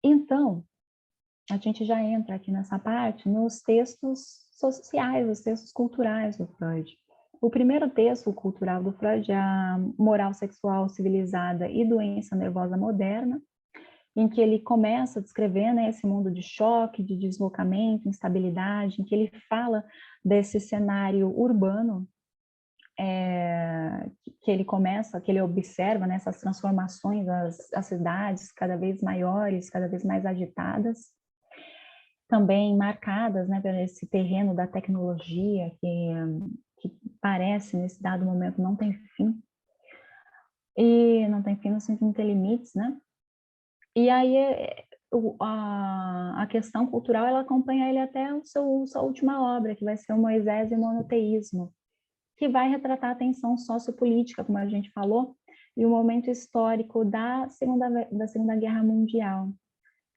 Então, a gente já entra aqui nessa parte nos textos sociais, os textos culturais do Freud. O primeiro texto cultural do Freud é a Moral Sexual Civilizada e Doença Nervosa Moderna, em que ele começa a descrever, né, esse mundo de choque, de deslocamento, instabilidade, em que ele fala desse cenário urbano, que ele observa, né, essas transformações das cidades cada vez maiores, cada vez mais agitadas, também marcadas, né, por esse terreno da tecnologia que parece, nesse dado momento, não tem fim. E não tem fim no sentido de não ter limites, né? E aí a questão cultural ela acompanha ele até sua última obra, que vai ser o Moisés e o Monoteísmo, que vai retratar a tensão sociopolítica, como a gente falou, e o momento histórico da Segunda Guerra Mundial,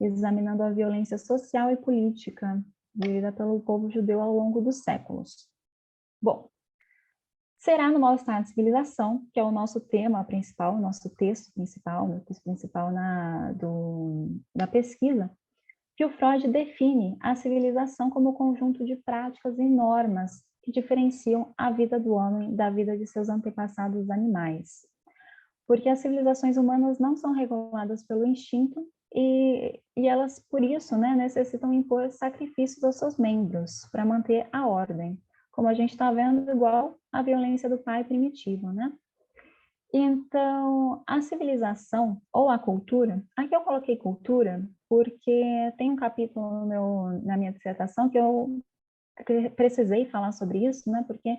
examinando a violência social e política vivida pelo povo judeu ao longo dos séculos. Bom, será no Mal-Estar da Civilização, que é o nosso tema principal, o nosso texto principal, o texto principal da pesquisa, que o Freud define a civilização como conjunto de práticas e normas que diferenciam a vida do homem da vida de seus antepassados animais. Porque as civilizações humanas não são reguladas pelo instinto e elas, por isso, né, necessitam impor sacrifícios aos seus membros para manter a ordem. Como a gente está vendo, igual a violência do pai primitivo, né? Então, a civilização ou a cultura, aqui eu coloquei cultura porque tem um capítulo na minha dissertação que eu precisei falar sobre isso, né? Porque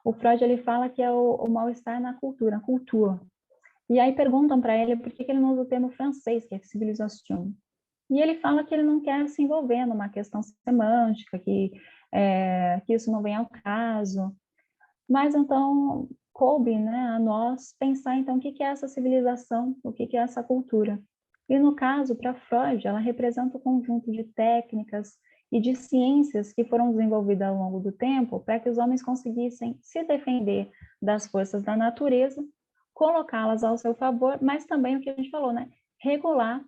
o Freud ele fala que é o mal-estar na cultura, E aí perguntam para ele por que ele não usa o termo francês, que é civilisation. E ele fala que ele não quer se envolver numa questão semântica, que isso não vem ao caso. Mas então coube, né, a nós pensar então o que é essa civilização, o que é essa cultura. E no caso, para Freud, ela representa o conjunto de técnicas e de ciências que foram desenvolvidas ao longo do tempo para que os homens conseguissem se defender das forças da natureza, colocá-las ao seu favor, mas também o que a gente falou, né, regular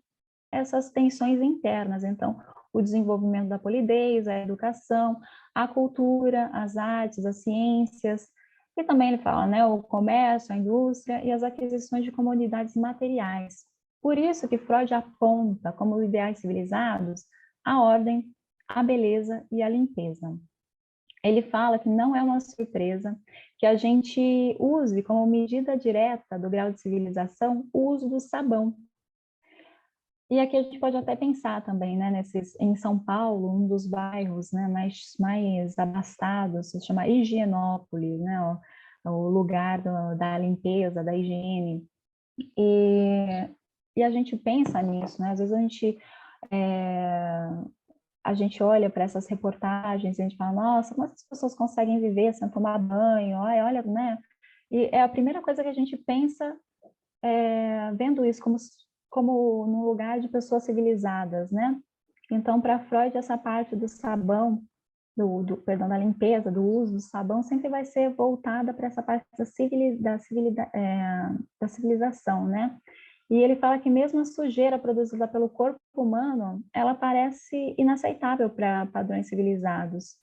essas tensões internas. Então, o desenvolvimento da polidez, a educação, a cultura, as artes, as ciências, e também ele fala, né, o comércio, a indústria e as aquisições de comunidades materiais. Por isso que Freud aponta como ideais civilizados a ordem, a beleza e a limpeza. Ele fala que não é uma surpresa que a gente use como medida direta do grau de civilização o uso do sabão. E aqui a gente pode até pensar também, né, em São Paulo, um dos bairros, né, mais abastados, se chama Higienópolis, né, o lugar da limpeza, da higiene. E a gente pensa nisso, né, às vezes a gente olha para essas reportagens e a gente fala, nossa, como as pessoas conseguem viver sem tomar banho? Olha, né? E é a primeira coisa que a gente pensa vendo isso como num lugar de pessoas civilizadas, né? Então, para Freud, essa parte do sabão, perdão, da limpeza, do uso do sabão, sempre vai ser voltada para essa parte da civilização, né? E ele fala que mesmo a sujeira produzida pelo corpo humano, ela parece inaceitável para padrões civilizados.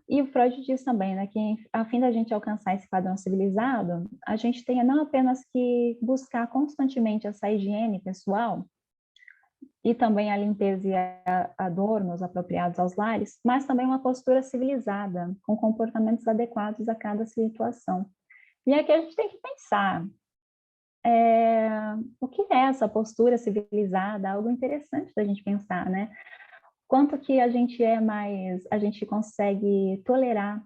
E o Freud diz também, né, que a fim da gente alcançar esse padrão civilizado, a gente tem não apenas que buscar constantemente essa higiene pessoal e também a limpeza e adornos apropriados aos lares, mas também uma postura civilizada, com comportamentos adequados a cada situação. E aqui a gente tem que pensar, o que é essa postura civilizada? Algo interessante da gente pensar, né? Quanto que a gente consegue tolerar,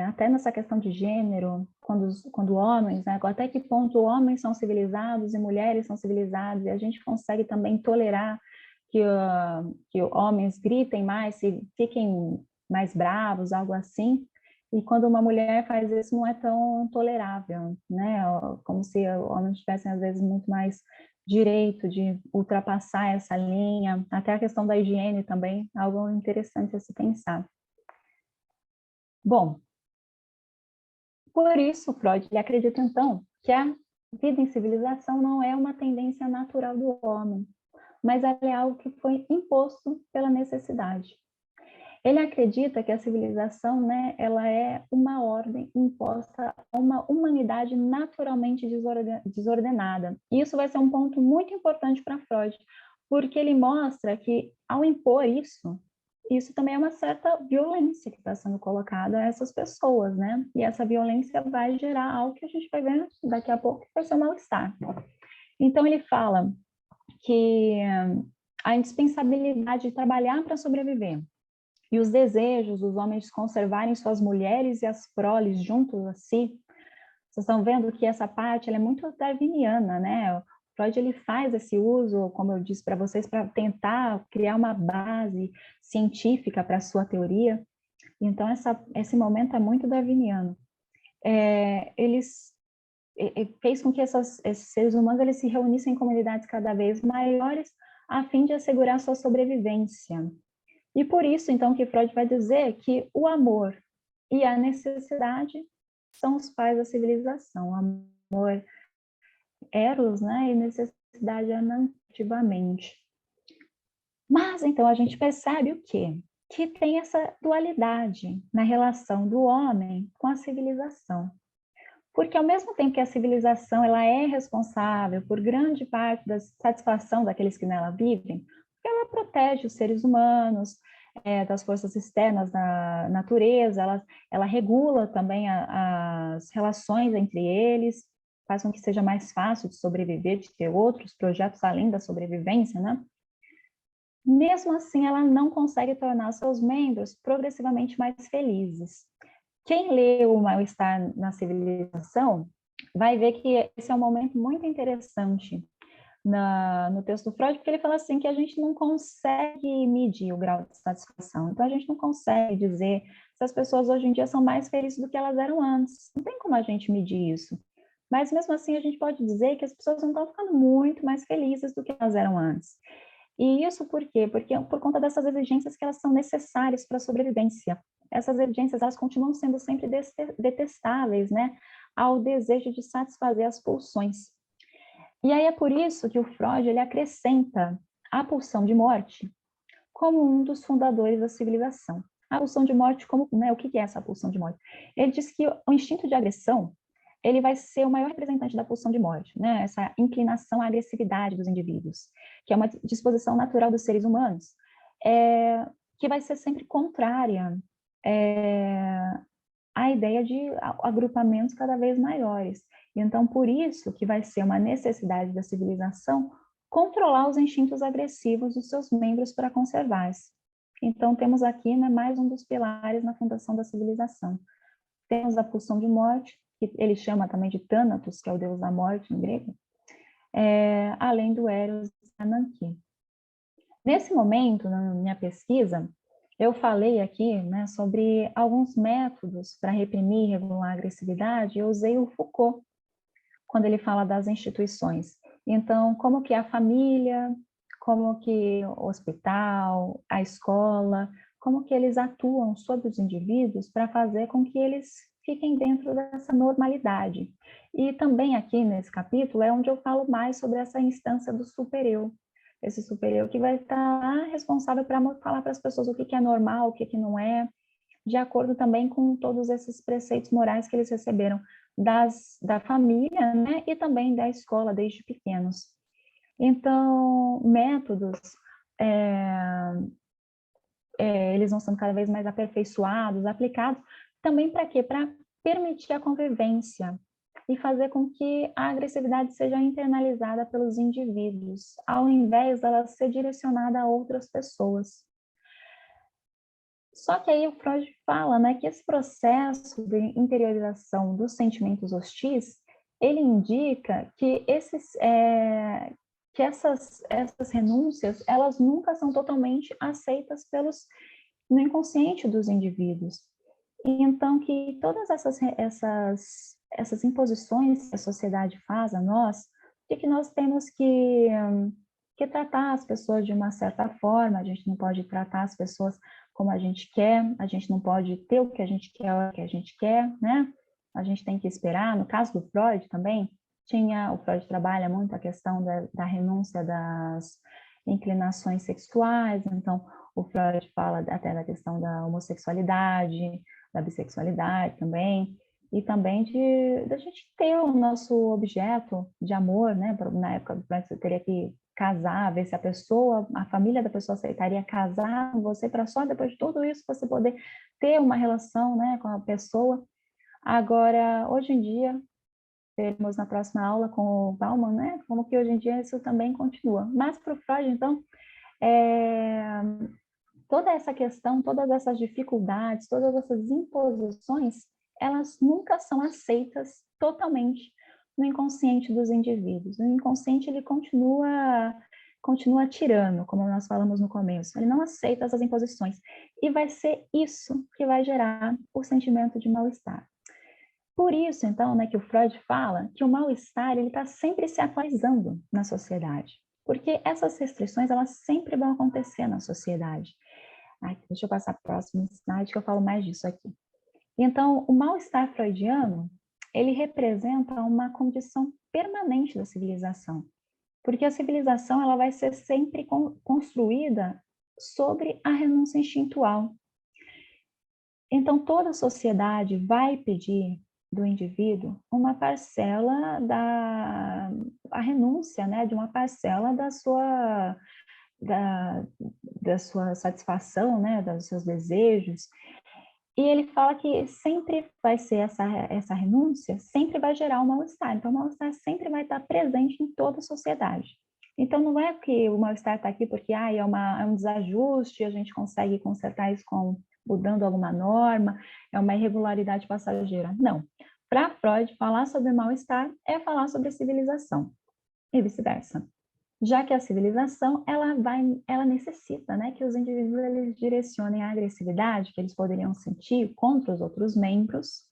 até nessa questão de gênero, quando homens, né, até que ponto homens são civilizados e mulheres são civilizadas, e a gente consegue também tolerar que homens gritem mais, fiquem mais bravos, algo assim, e quando uma mulher faz isso não é tão tolerável, né, como se homens tivessem às vezes muito mais direito de ultrapassar essa linha, até a questão da higiene também, algo interessante a se pensar. Bom, por isso Freud ele acredita então que a vida em civilização não é uma tendência natural do homem, mas ela é algo que foi imposto pela necessidade. Ele acredita que a civilização, né, ela é uma ordem imposta a uma humanidade naturalmente desordenada. E isso vai ser um ponto muito importante para Freud, porque ele mostra que, ao impor isso também é uma certa violência que está sendo colocada a essas pessoas, né? E essa violência vai gerar algo que a gente vai ver daqui a pouco, que vai ser um mal-estar. Então, ele fala que a indispensabilidade de trabalhar para sobreviver, e os desejos dos homens de conservarem suas mulheres e as proles juntos a si, vocês estão vendo que essa parte ela é muito darwiniana, né? O Freud ele faz esse uso, como eu disse para vocês, para tentar criar uma base científica para a sua teoria. Então, esse momento é muito darwiniano. Fez com que esses seres humanos eles se reunissem em comunidades cada vez maiores a fim de assegurar sua sobrevivência. E por isso, então, que Freud vai dizer que o amor e a necessidade são os pais da civilização. Amor, eros, né, e necessidade anativamente. Mas, então, a gente percebe o quê? Que tem essa dualidade na relação do homem com a civilização. Porque, ao mesmo tempo que a civilização ela é responsável por grande parte da satisfação daqueles que nela vivem, porque ela protege os seres humanos das forças externas da natureza, ela regula também as relações entre eles, faz com que seja mais fácil de sobreviver, de ter outros projetos além da sobrevivência, né? Mesmo assim, ela não consegue tornar seus membros progressivamente mais felizes. Quem lê o Mal-Estar na Civilização vai ver que esse é um momento muito interessante no texto do Freud, porque ele fala assim que a gente não consegue medir o grau de satisfação. Então, a gente não consegue dizer se as pessoas hoje em dia são mais felizes do que elas eram antes. Não tem como a gente medir isso. Mas, mesmo assim, a gente pode dizer que as pessoas não estão ficando muito mais felizes do que elas eram antes. E isso por quê? Porque por conta dessas exigências que elas são necessárias para a sobrevivência. Essas exigências, elas continuam sendo sempre detestáveis, né? Ao desejo de satisfazer as pulsões. E aí é por isso que o Freud, ele acrescenta a pulsão de morte como um dos fundadores da civilização. A pulsão de morte, como, né, o que é essa pulsão de morte? Ele diz que o instinto de agressão, ele vai ser o maior representante da pulsão de morte, né? Essa inclinação à agressividade dos indivíduos, que é uma disposição natural dos seres humanos, que vai ser sempre contrária à ideia de agrupamentos cada vez maiores. Então, por isso que vai ser uma necessidade da civilização controlar os instintos agressivos dos seus membros para conservar-se. Então, temos aqui, né, mais um dos pilares na fundação da civilização. Temos a pulsão de morte, que ele chama também de Thanatos, que é o deus da morte em grego, além do Eros e Ananke. Nesse momento, na minha pesquisa, eu falei aqui, né, sobre alguns métodos para reprimir e regular a agressividade. Eu usei o Foucault, quando ele fala das instituições. Então, como que a família, como que o hospital, a escola, como que eles atuam sobre os indivíduos para fazer com que eles fiquem dentro dessa normalidade. E também aqui nesse capítulo é onde eu falo mais sobre essa instância do super-eu. Esse super-eu que vai estar responsável para falar para as pessoas o que é normal, o que não é, de acordo também com todos esses preceitos morais que eles receberam da família, né, e também da escola desde pequenos. Então, métodos, eles vão sendo cada vez mais aperfeiçoados, aplicados, também para quê? Para permitir a convivência e fazer com que a agressividade seja internalizada pelos indivíduos, ao invés dela ser direcionada a outras pessoas. Só que aí o Freud fala, né, que esse processo de interiorização dos sentimentos hostis, ele indica que essas renúncias, elas nunca são totalmente aceitas no inconsciente dos indivíduos. E então que todas essas imposições que a sociedade faz a nós, de que nós temos que tratar as pessoas de uma certa forma, a gente não pode tratar as pessoas como a gente quer, a gente não pode ter o que a gente quer, o que a gente quer, né? A gente tem que esperar. No caso do Freud também, o Freud trabalha muito a questão da renúncia das inclinações sexuais, então o Freud fala até da questão da homossexualidade, da bissexualidade também, e também da gente ter o nosso objeto de amor, né? Na época você teria que casar, ver se a família da pessoa aceitaria casar com você para só depois de tudo isso você poder ter uma relação, né, com a pessoa. Agora, hoje em dia, teremos na próxima aula com o Bauman, né, como que hoje em dia isso também continua. Mas para o Freud, então, toda essa questão, todas essas dificuldades, todas essas imposições, elas nunca são aceitas totalmente no inconsciente dos indivíduos. O inconsciente, ele continua tirano, como nós falamos no começo. Ele não aceita essas imposições. E vai ser isso que vai gerar o sentimento de mal-estar. Por isso, então, né, que o Freud fala que o mal-estar, ele está sempre se atualizando na sociedade. Porque essas restrições, elas sempre vão acontecer na sociedade. Deixa eu passar para o próximo slide que eu falo mais disso aqui. Então, o mal-estar freudiano, ele representa uma condição permanente da civilização, porque a civilização ela vai ser sempre construída sobre a renúncia instintual. Então, toda a sociedade vai pedir do indivíduo uma parcela a renúncia, né, de uma parcela da sua satisfação, né, dos seus desejos. E ele fala que sempre vai ser essa renúncia, sempre vai gerar um mal-estar. Então, o mal-estar sempre vai estar presente em toda a sociedade. Então, não é que o mal-estar está aqui porque é um desajuste, a gente consegue consertar isso com mudando alguma norma, é uma irregularidade passageira. Não. Para Freud, falar sobre mal-estar é falar sobre civilização, e vice-versa. Já que a civilização, ela necessita, né, que os indivíduos eles direcionem a agressividade que eles poderiam sentir contra os outros membros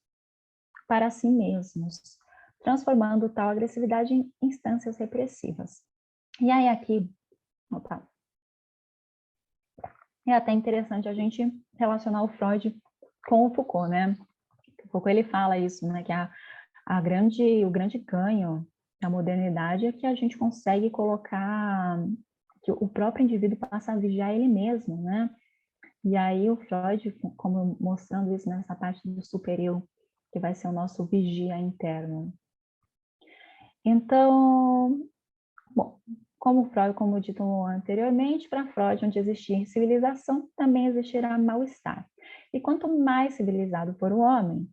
para si mesmos, transformando tal agressividade em instâncias repressivas. E aí aqui, opa, é até interessante a gente relacionar o Freud com o Foucault, né? O Foucault ele fala isso, né, que o grande ganho da modernidade é que a gente consegue colocar que o próprio indivíduo passa a vigiar ele mesmo, né? E aí o Freud, como mostrando isso nessa parte do super-eu, que vai ser o nosso vigia interno. Então, bom, como dito anteriormente, para Freud, onde existir civilização, também existirá mal-estar. E quanto mais civilizado for o homem,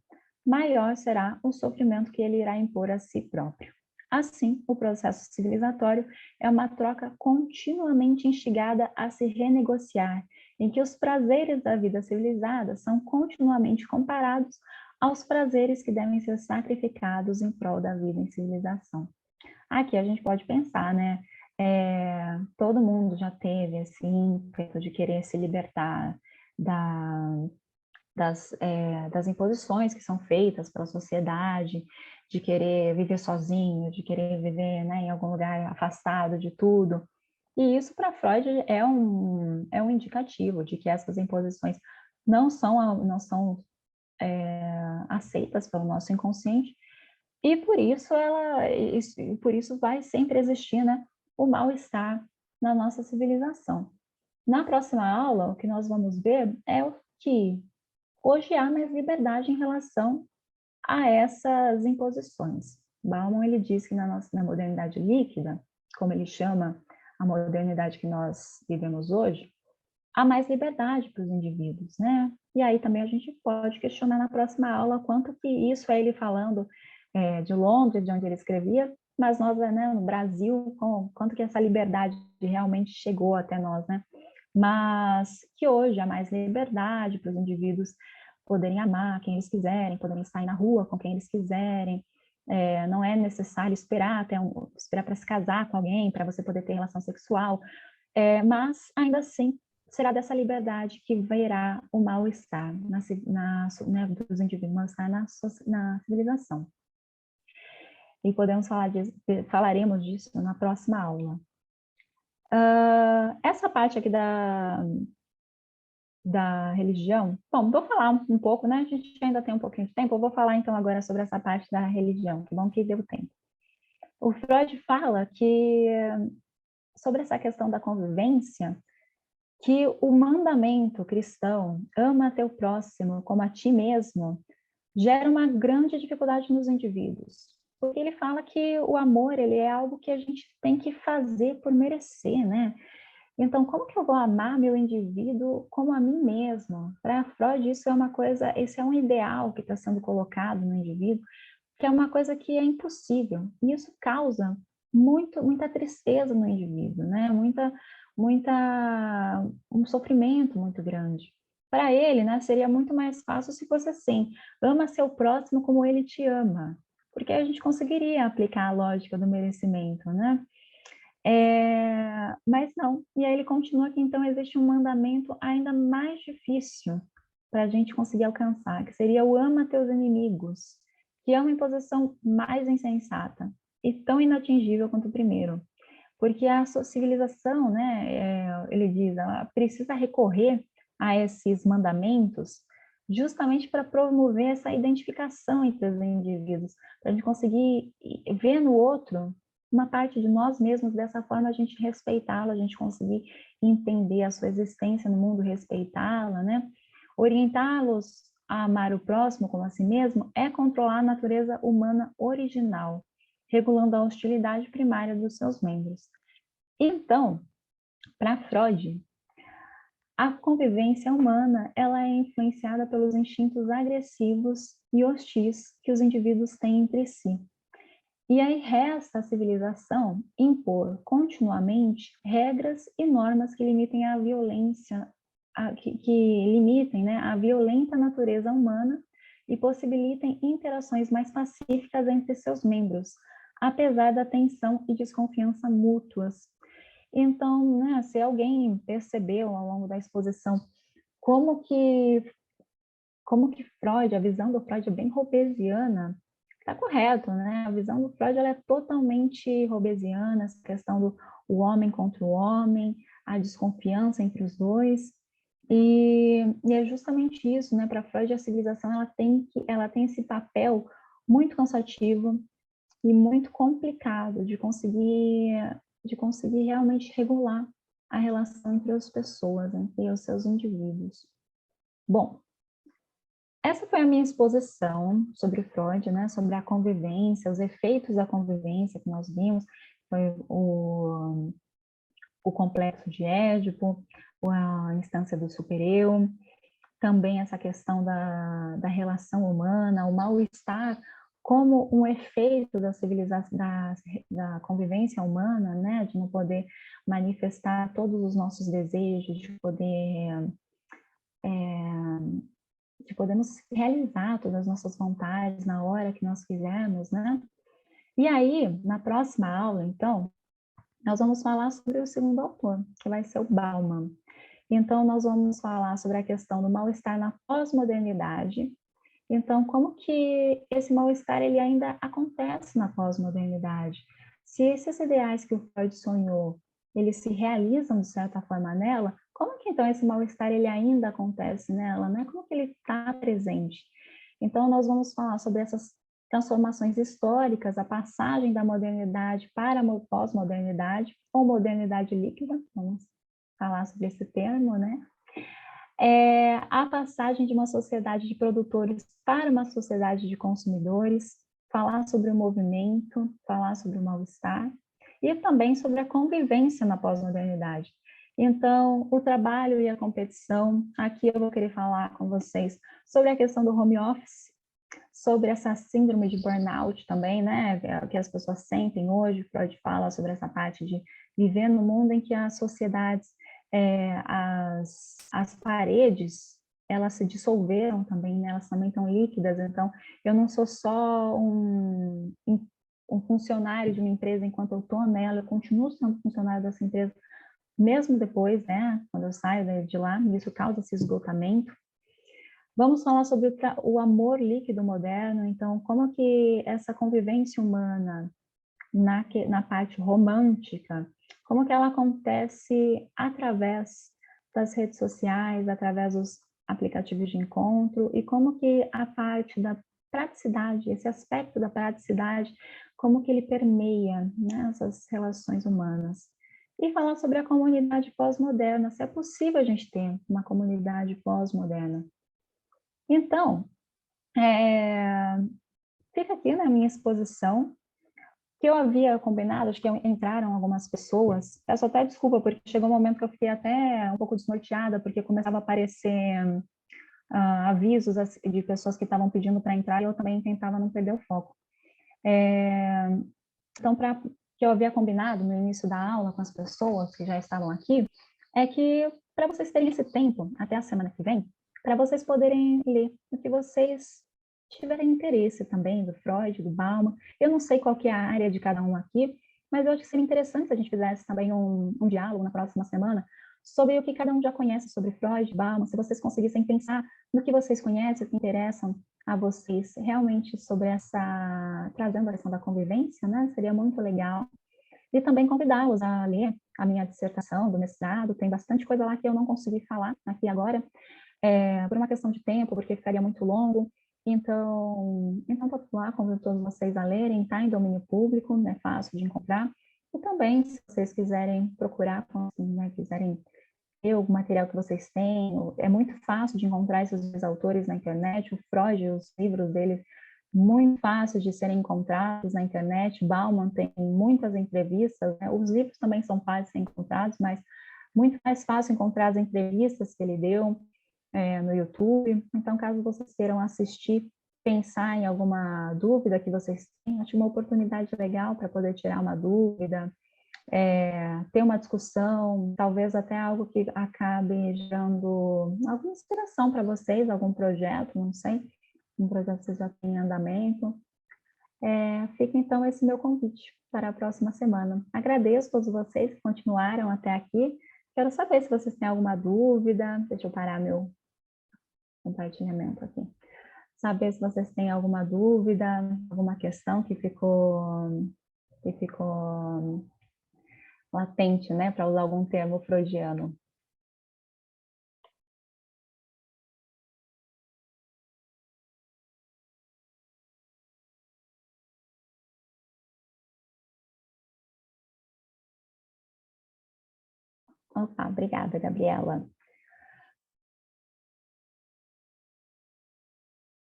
maior será o sofrimento que ele irá impor a si próprio. Assim, o processo civilizatório é uma troca continuamente instigada a se renegociar, em que os prazeres da vida civilizada são continuamente comparados aos prazeres que devem ser sacrificados em prol da vida em civilização. Aqui a gente pode pensar, né? Todo mundo já teve esse ímpeto de querer se libertar das imposições que são feitas pela sociedade, de querer viver sozinho, de querer viver, né, em algum lugar afastado de tudo. E isso para Freud é um indicativo de que essas imposições não são aceitas pelo nosso inconsciente, e por isso vai sempre existir, né, o mal-estar na nossa civilização. Na próxima aula, o que nós vamos ver é o que hoje há mais liberdade em relação a essas imposições. Bauman ele diz que na modernidade líquida, como ele chama a modernidade que nós vivemos hoje, há mais liberdade para os indivíduos, né? E aí também a gente pode questionar na próxima aula quanto que isso é ele falando de Londres, de onde ele escrevia, mas nós, né, no Brasil, quanto que essa liberdade realmente chegou até nós, né? Mas que hoje há mais liberdade para os indivíduos poderem amar quem eles quiserem, poderem sair na rua com quem eles quiserem, não é necessário esperar para se casar com alguém, para você poder ter relação sexual, mas ainda assim será dessa liberdade que virá o mal-estar né, dos indivíduos, mal-estar na civilização. E falaremos disso na próxima aula. Essa parte aqui da religião, bom, vou falar um pouco, né? A gente ainda tem um pouquinho de tempo, eu vou falar então agora sobre essa parte da religião, que bom que deu tempo. O Freud fala que, sobre essa questão da convivência, que o mandamento cristão, ama teu próximo como a ti mesmo, gera uma grande dificuldade nos indivíduos. Porque ele fala que o amor, ele é algo que a gente tem que fazer por merecer, né? Então, como que eu vou amar meu indivíduo como a mim mesmo? Para Freud, esse é um ideal que está sendo colocado no indivíduo, que é uma coisa que é impossível. E isso causa muita tristeza no indivíduo, né? Um sofrimento muito grande. Para ele, né, seria muito mais fácil se fosse assim: ama seu próximo como ele te ama, porque a gente conseguiria aplicar a lógica do merecimento, né? Mas não. E aí ele continua que então existe um mandamento ainda mais difícil para a gente conseguir alcançar, que seria o ama teus inimigos, que é uma imposição mais insensata e tão inatingível quanto o primeiro. Porque a civilização, né, ele diz, ela precisa recorrer a esses mandamentos justamente para promover essa identificação entre os indivíduos, para a gente conseguir ver no outro uma parte de nós mesmos, dessa forma a gente respeitá-la, a gente conseguir entender a sua existência no mundo, respeitá-la, né? Orientá-los a amar o próximo como a si mesmo é controlar a natureza humana original, regulando a hostilidade primária dos seus membros. Então, para Freud, a convivência humana ela é influenciada pelos instintos agressivos e hostis que os indivíduos têm entre si. E aí resta à civilização impor continuamente regras e normas que limitem a violência que limitem, né, a violenta natureza humana e possibilitem interações mais pacíficas entre seus membros, apesar da tensão e desconfiança mútuas. Então, né, se alguém percebeu ao longo da exposição como que Freud, a visão do Freud é bem hobbesiana, está correto, né? A visão do Freud ela é totalmente hobbesiana, essa questão do o homem contra o homem, a desconfiança entre os dois, e é justamente isso, né? Para Freud, a civilização ela tem esse papel muito cansativo e muito complicado de conseguir realmente regular a relação entre as pessoas, entre os seus indivíduos. Bom, essa foi a minha exposição sobre Freud, né, sobre a convivência, os efeitos da convivência que nós vimos, foi o complexo de Édipo, a instância do supereu, também essa questão da relação humana, o mal-estar como um efeito da civilização, da convivência humana, né, de não poder manifestar todos os nossos desejos, de podermos realizar todas as nossas vontades na hora que nós quisermos, né? E aí, na próxima aula, então, nós vamos falar sobre o segundo autor, que vai ser o Bauman. Então, nós vamos falar sobre a questão do mal-estar na pós-modernidade. Então, como que esse mal-estar ele ainda acontece na pós-modernidade? Se esses ideais que o Freud sonhou, eles se realizam de certa forma nela, como que então esse mal-estar ele ainda acontece nela, né? Como que ele está presente? Então, nós vamos falar sobre essas transformações históricas, a passagem da modernidade para a pós-modernidade, ou modernidade líquida, vamos falar sobre esse termo, né? A passagem de uma sociedade de produtores para uma sociedade de consumidores, falar sobre o movimento, falar sobre o mal-estar, e também sobre a convivência na pós-modernidade. Então, o trabalho e a competição, aqui eu vou querer falar com vocês sobre a questão do home office, sobre essa síndrome de burnout também, né, que as pessoas sentem hoje. Freud fala sobre essa parte de viver no mundo em que as sociedades, as paredes, elas se dissolveram também, né, elas também estão líquidas. Então, eu não sou só um funcionário de uma empresa enquanto eu estou nela, eu continuo sendo funcionário dessa empresa, mesmo depois, né, quando eu saio de lá, isso causa esse esgotamento. Vamos falar sobre o amor líquido moderno, então, como que essa convivência humana na parte romântica, como que ela acontece através das redes sociais, através dos aplicativos de encontro, e como que a parte da praticidade, esse aspecto da praticidade, como que ele permeia, né, essas relações humanas. E falar sobre a comunidade pós-moderna, se é possível a gente ter uma comunidade pós-moderna. Então, fica aqui na minha exposição, que eu havia combinado, acho que entraram algumas pessoas, peço até desculpa, porque chegou um momento que eu fiquei até um pouco desnorteada, porque começava a aparecer avisos de pessoas que estavam pedindo para entrar, e eu também tentava não perder o foco. Então, que eu havia combinado no início da aula com as pessoas que já estavam aqui, é que para vocês terem esse tempo, até a semana que vem, para vocês poderem ler o que vocês tiverem interesse também, do Freud, do Bauman. Eu não sei qual que é a área de cada um aqui, mas eu acho que seria interessante se a gente fizesse também um diálogo na próxima semana sobre o que cada um já conhece sobre Freud, Bauman, se vocês conseguissem pensar no que vocês conhecem, o que interessam a vocês realmente sobre trazendo a questão da convivência, né? Seria muito legal. E também convidá-los a ler a minha dissertação do mestrado, tem bastante coisa lá que eu não consegui falar aqui agora, por uma questão de tempo, porque ficaria muito longo. Então estou lá, convido todos vocês a lerem, está em domínio público, é fácil de encontrar. E também, se vocês quiserem procurar, assim, né, quiserem ver o material que vocês têm, é muito fácil de encontrar esses dois autores na internet. O Freud, os livros dele, muito fáceis de serem encontrados na internet. Bauman tem muitas entrevistas, né? Os livros também são fáceis de ser encontrados, mas muito mais fácil encontrar as entrevistas que ele deu no YouTube. Então, caso vocês queiram assistir, pensar em alguma dúvida que vocês têm, acho uma oportunidade legal para poder tirar uma dúvida, ter uma discussão, talvez até algo que acabe gerando alguma inspiração para vocês, algum projeto, não sei, um projeto que vocês já têm em andamento. Fica então esse meu convite para a próxima semana. Agradeço a todos vocês que continuaram até aqui. Quero saber se vocês têm alguma dúvida. Deixa eu parar meu compartilhamento aqui. Saber se vocês têm alguma dúvida, alguma questão que ficou latente, né, para usar algum termo freudiano. Opa, obrigada, Gabriela.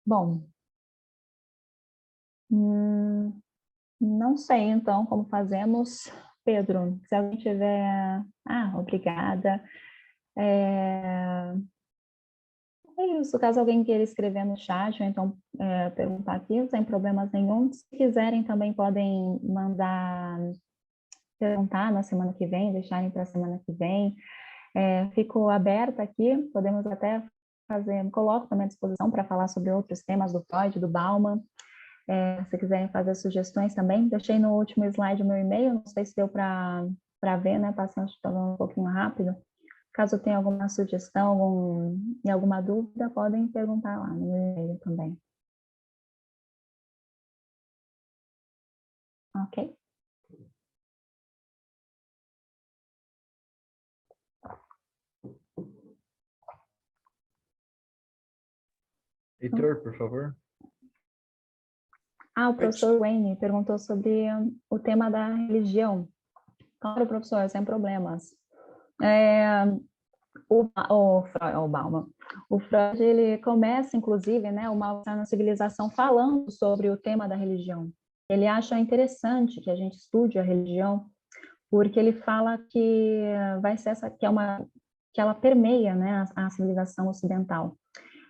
Bom, não sei, então, como fazemos. Pedro, se alguém tiver... obrigada. É isso, caso alguém queira escrever no chat, ou então perguntar aqui, sem problemas nenhum. Se quiserem, também podem mandar perguntar na semana que vem, deixarem para a semana que vem. Fico aberta aqui, podemos até coloco também à disposição para falar sobre outros temas do Freud, do Bauman. Se quiserem fazer sugestões também, deixei no último slide o meu e-mail, não sei se deu para ver, né, passando um pouquinho rápido. Caso tenha alguma sugestão e alguma dúvida, podem perguntar lá no meu e-mail também. Ok? Heitor, por favor. O professor Wayne perguntou sobre o tema da religião. Claro, professor, sem problemas. O Freud, ele começa, inclusive, né, o Mal-Estar na Civilização, falando sobre o tema da religião. Ele acha interessante que a gente estude a religião, porque ele fala que vai ser que ela permeia, né, a civilização ocidental.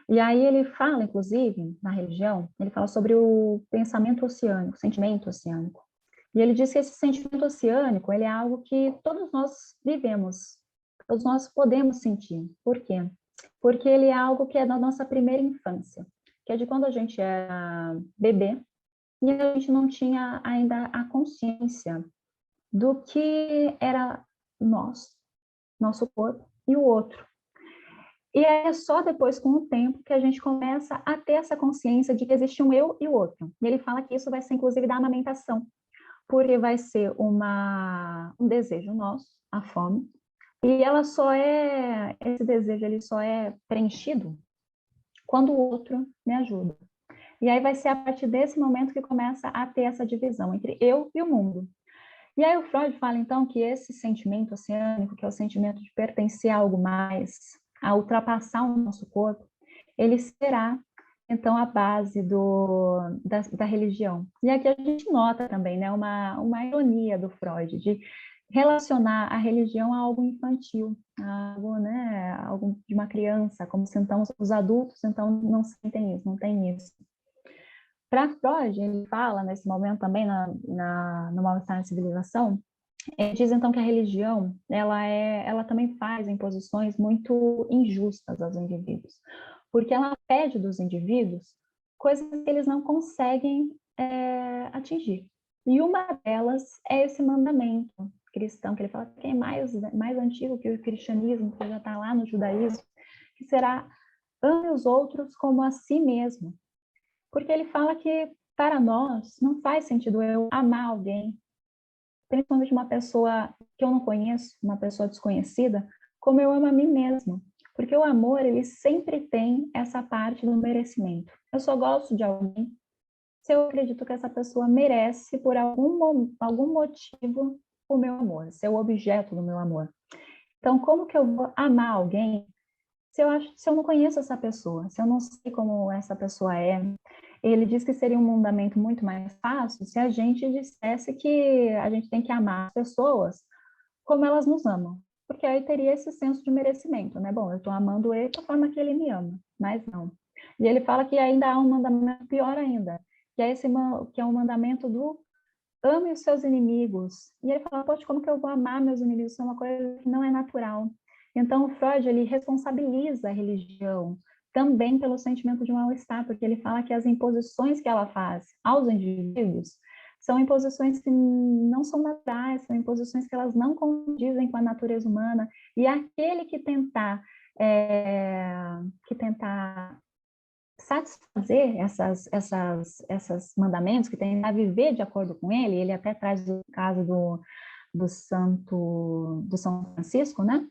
E aí ele fala, inclusive, na religião, ele fala sobre o pensamento oceânico, o sentimento oceânico. E ele diz que esse sentimento oceânico, ele é algo que todos nós vivemos, todos nós podemos sentir. Por quê? Porque ele é algo que é da nossa primeira infância, que é de quando a gente era bebê e a gente não tinha ainda a consciência do que era nosso corpo e o outro. E é só depois, com o tempo, que a gente começa a ter essa consciência de que existe um eu e o outro. E ele fala que isso vai ser, inclusive, da amamentação, porque vai ser um desejo nosso, a fome, e esse desejo, ele só é preenchido quando o outro me ajuda. E aí vai ser a partir desse momento que começa a ter essa divisão entre eu e o mundo. E aí o Freud fala, então, que esse sentimento oceânico, que é o sentimento de pertencer a algo mais, a ultrapassar o nosso corpo, ele será, então, a base da religião. E aqui a gente nota também, né, uma ironia do Freud, de relacionar a religião a algo infantil, algo, né, algo de uma criança, como se então os adultos então não sentem isso, não tem isso. Para Freud, ele fala nesse momento também no Mal-Estar na Civilização, ele diz então que a religião ela também faz imposições muito injustas aos indivíduos, porque ela pede dos indivíduos coisas que eles não conseguem atingir. E uma delas é esse mandamento cristão, que ele fala que é mais antigo que o cristianismo, que já está lá no judaísmo, que será ame os outros como a si mesmo. Porque ele fala que, para nós, não faz sentido eu amar alguém, principalmente uma pessoa que eu não conheço, uma pessoa desconhecida, como eu amo a mim mesma. Porque o amor, ele sempre tem essa parte do merecimento. Eu só gosto de alguém se eu acredito que essa pessoa merece, por algum motivo, o meu amor, ser o objeto do meu amor. Então, como que eu vou amar alguém se eu não conheço essa pessoa, se eu não sei como essa pessoa é? Ele diz que seria um mandamento muito mais fácil se a gente dissesse que a gente tem que amar as pessoas como elas nos amam, porque aí teria esse senso de merecimento, né? Bom, eu estou amando ele da forma que ele me ama, mas não. E ele fala que ainda há um mandamento pior ainda, que é um mandamento do ame os seus inimigos. E ele fala, poxa, como que eu vou amar meus inimigos? Isso é uma coisa que não é natural. Então, o Freud, ele responsabiliza a religião também pelo sentimento de mal-estar, porque ele fala que as imposições que ela faz aos indivíduos são imposições que não são naturais, são imposições que elas não condizem com a natureza humana, e aquele que tentar satisfazer essas mandamentos, que tentar viver de acordo com ele até traz o caso do São Francisco, né?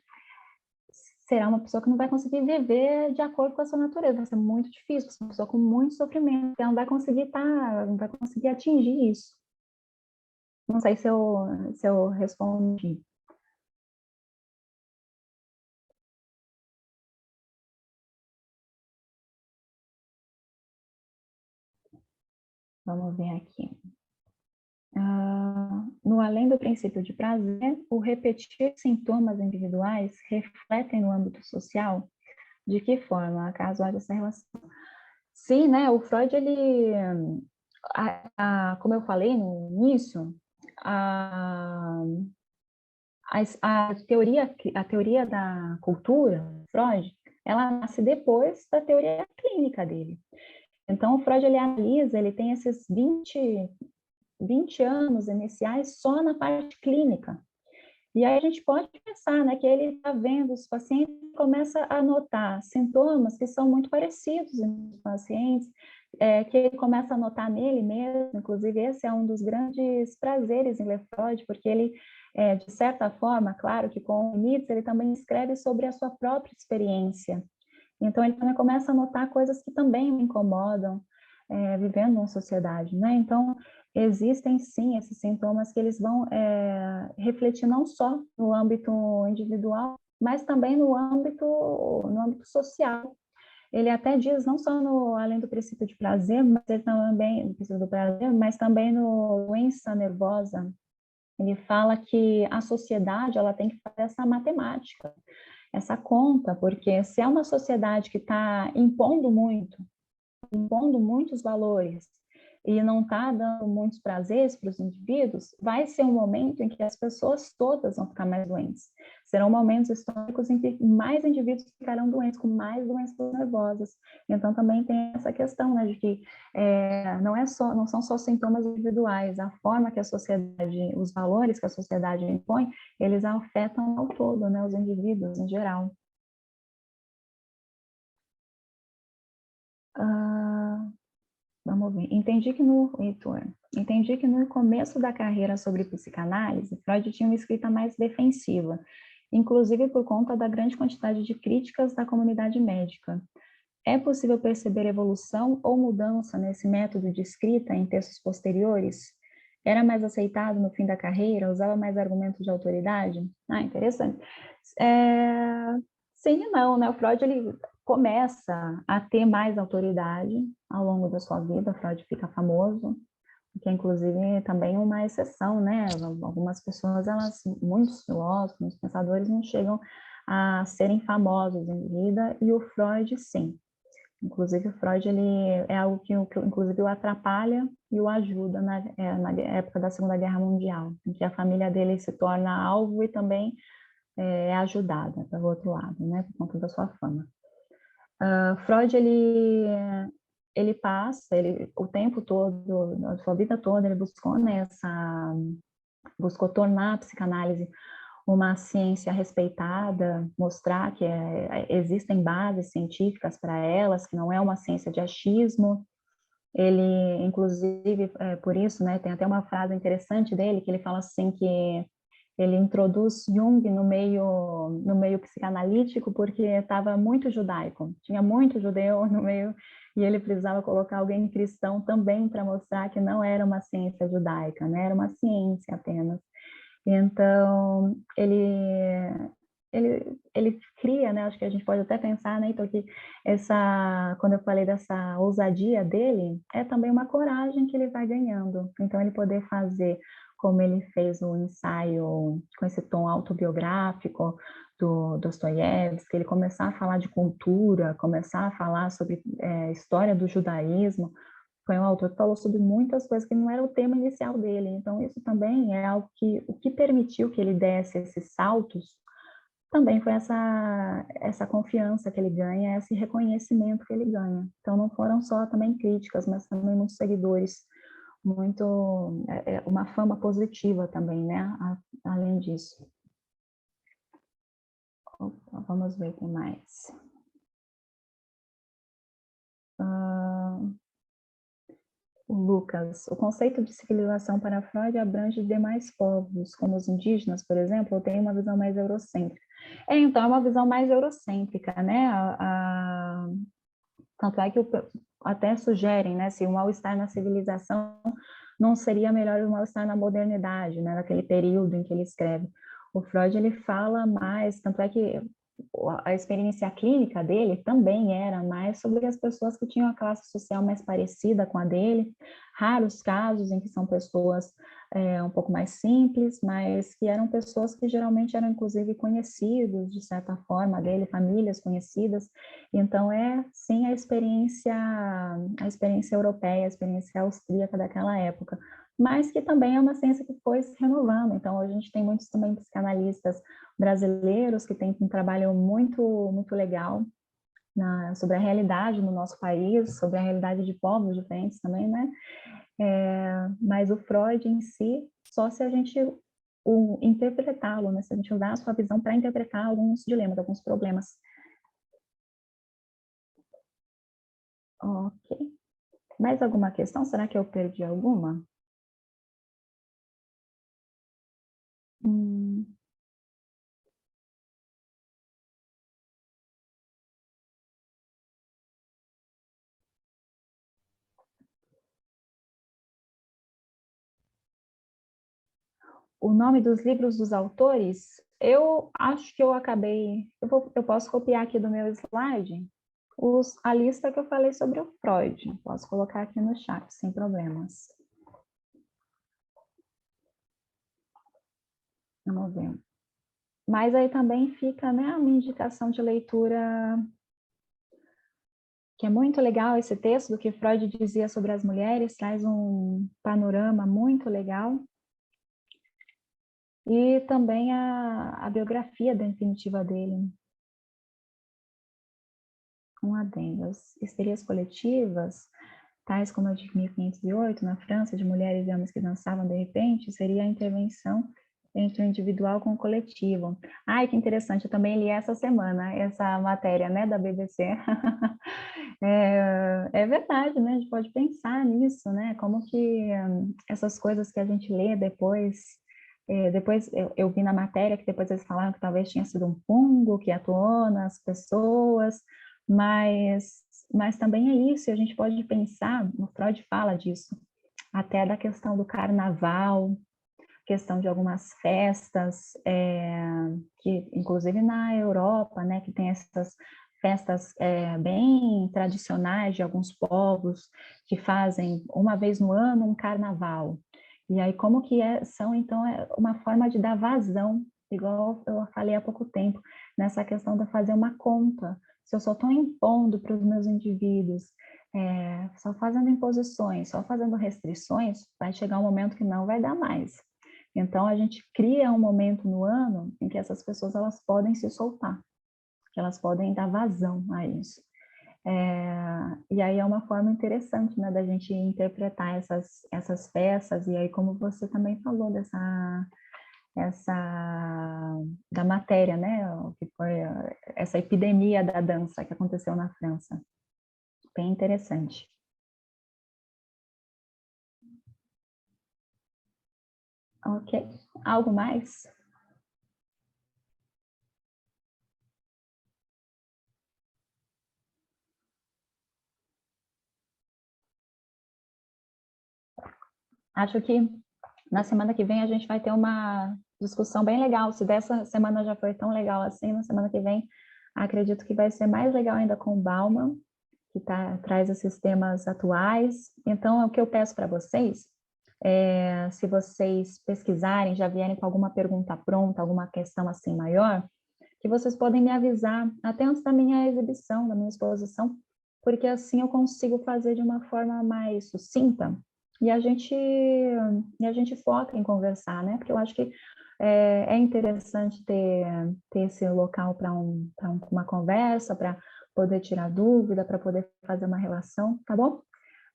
Será uma pessoa que não vai conseguir viver de acordo com a sua natureza, vai ser muito difícil, uma pessoa com muito sofrimento, ela não vai conseguir atingir isso. Não sei se eu respondi. Vamos ver aqui. No além do princípio de prazer, o repetir sintomas individuais refletem no âmbito social. De que forma? Caso haja essa relação. Sim, né? O Freud, ele, como eu falei no início, a, a teoria da cultura, Freud, ela nasce depois da teoria clínica dele. Então, o Freud, ele analisa, ele tem esses 20 anos iniciais só na parte clínica. E aí a gente pode pensar, né, que ele está vendo os pacientes e começa a notar sintomas que são muito parecidos nos pacientes, que ele começa a notar nele mesmo. Inclusive, esse é um dos grandes prazeres em ler Freud, porque ele, de certa forma, claro que com limites, ele também escreve sobre a sua própria experiência. Então, ele também começa a notar coisas que também o incomodam, vivendo uma sociedade, né? Então, existem sim esses sintomas que eles vão refletir não só no âmbito individual, mas também no âmbito social. Ele até diz não só além do princípio de prazer, mas ele também do princípio do prazer, mas também no doença nervosa. Ele fala que a sociedade ela tem que fazer essa matemática, essa conta, porque se é uma sociedade que está impondo muitos valores e não está dando muitos prazeres para os indivíduos, vai ser um momento em que as pessoas todas vão ficar mais doentes. Serão momentos históricos em que mais indivíduos ficarão doentes, com mais doenças nervosas. Então, também tem essa questão, né, de que não são só sintomas individuais, a forma que a sociedade, os valores que a sociedade impõe, eles afetam ao todo, né, os indivíduos em geral. Vamos ver. Entendi que no começo da carreira sobre psicanálise, Freud tinha uma escrita mais defensiva, inclusive por conta da grande quantidade de críticas da comunidade médica. É possível perceber evolução ou mudança nesse método de escrita em textos posteriores? Era mais aceitado no fim da carreira? Usava mais argumentos de autoridade? Interessante. Sim e não, né? O Freud, ele começa a ter mais autoridade ao longo da sua vida. O Freud fica famoso, que inclusive também é uma exceção, né? Algumas pessoas, muitos filósofos, muitos pensadores não chegam a serem famosos em vida, e o Freud, sim. Inclusive, o Freud, ele é algo que inclusive, o atrapalha e o ajuda na época da Segunda Guerra Mundial, em que a família dele se torna alvo e também é ajudada pelo outro lado, né, por conta da sua fama. Freud, ele passa, o tempo todo, a sua vida toda, ele buscou tornar a psicanálise uma ciência respeitada, mostrar que existem bases científicas para elas, que não é uma ciência de achismo. Ele, inclusive, por isso, né, tem até uma frase interessante dele, que ele fala assim que ele introduz Jung no meio psicanalítico porque estava muito judaico, tinha muito judeu no meio, e ele precisava colocar alguém cristão também para mostrar que não era uma ciência judaica, né, era uma ciência apenas. Então, ele cria, né? Acho que a gente pode até pensar, né, então, que quando eu falei dessa ousadia dele, é também uma coragem que ele vai ganhando. Então, ele poder fazer como ele fez o ensaio com esse tom autobiográfico do Dostoiévski, ele começar a falar de cultura, começar a falar sobre história do judaísmo, foi um autor que falou sobre muitas coisas que não era o tema inicial dele. Então, isso também é algo que, o que permitiu que ele desse esses saltos, também foi essa confiança que ele ganha, esse reconhecimento que ele ganha. Então, não foram só também críticas, mas também muitos seguidores, uma fama positiva também, né? Além disso. Opa, vamos ver o que mais. O Lucas, o conceito de civilização para Freud abrange demais povos, como os indígenas, por exemplo, ou tem uma visão mais eurocêntrica. Então, é uma visão mais eurocêntrica, né? Tanto é que até sugerem, né, se o mal-estar na civilização não seria melhor o mal-estar na modernidade, né, naquele período em que ele escreve. O Freud, ele fala mais, tanto é que a experiência clínica dele também era mais sobre as pessoas que tinham a classe social mais parecida com a dele, raros casos em que são pessoas um pouco mais simples, mas que eram pessoas que geralmente eram inclusive conhecidos de certa forma dele, famílias conhecidas. Então sim a experiência europeia, a experiência austríaca daquela época, mas que também é uma ciência que foi se renovando. Então a gente tem muitos também psicanalistas brasileiros que têm um trabalho muito legal sobre a realidade no nosso país, sobre a realidade de povos diferentes também, né? Mas o Freud em si, só se a gente interpretá-lo, né? Se a gente usar a sua visão para interpretar alguns dilemas, alguns problemas. Ok. Mais alguma questão? Será que eu perdi alguma? O nome dos livros dos autores, eu acho que eu acabei... Eu posso copiar aqui do meu slide a lista que eu falei sobre o Freud. Posso colocar aqui no chat, sem problemas. Vamos ver. Mas aí também fica, né, uma indicação de leitura, que é muito legal esse texto do que Freud dizia sobre as mulheres, traz um panorama muito legal. E também a biografia definitiva dele, com adendos. Histerias coletivas, tais como a de 1508, na França, de mulheres e homens que dançavam de repente, seria a intervenção entre o individual com o coletivo. Ai, que interessante, eu também li essa semana, essa matéria, né, da BBC. É verdade, né, a gente pode pensar nisso, né, como que essas coisas que a gente lê depois eu vi na matéria que depois eles falaram que talvez tinha sido um fungo que atuou nas pessoas, mas também é isso, e a gente pode pensar, o Freud fala disso, até da questão do carnaval, questão de algumas festas, que inclusive na Europa, né, que tem essas festas bem tradicionais de alguns povos, que fazem uma vez no ano um carnaval. E aí como que são, então, uma forma de dar vazão, igual eu falei há pouco tempo, nessa questão de fazer uma conta. Se eu só estou impondo para os meus indivíduos, só fazendo imposições, só fazendo restrições, vai chegar um momento que não vai dar mais. Então, a gente cria um momento no ano em que essas pessoas elas podem se soltar, que elas podem dar vazão a isso. E aí é uma forma interessante, né, da gente interpretar essas peças, e aí como você também falou da matéria, né, que foi essa epidemia da dança que aconteceu na França. Bem interessante. Ok. Algo mais? Acho que na semana que vem a gente vai ter uma discussão bem legal. Se dessa semana já foi tão legal assim, na semana que vem acredito que vai ser mais legal ainda com o Bauman, que traz esses temas atuais. Então, o que eu peço para vocês se vocês pesquisarem, já vierem com alguma pergunta pronta, alguma questão assim maior, que vocês podem me avisar até antes da minha exibição, da minha exposição, porque assim eu consigo fazer de uma forma mais sucinta e a gente foca em conversar, né? Porque eu acho que é interessante ter esse local para uma conversa, para poder tirar dúvida, para poder fazer uma relação, tá bom?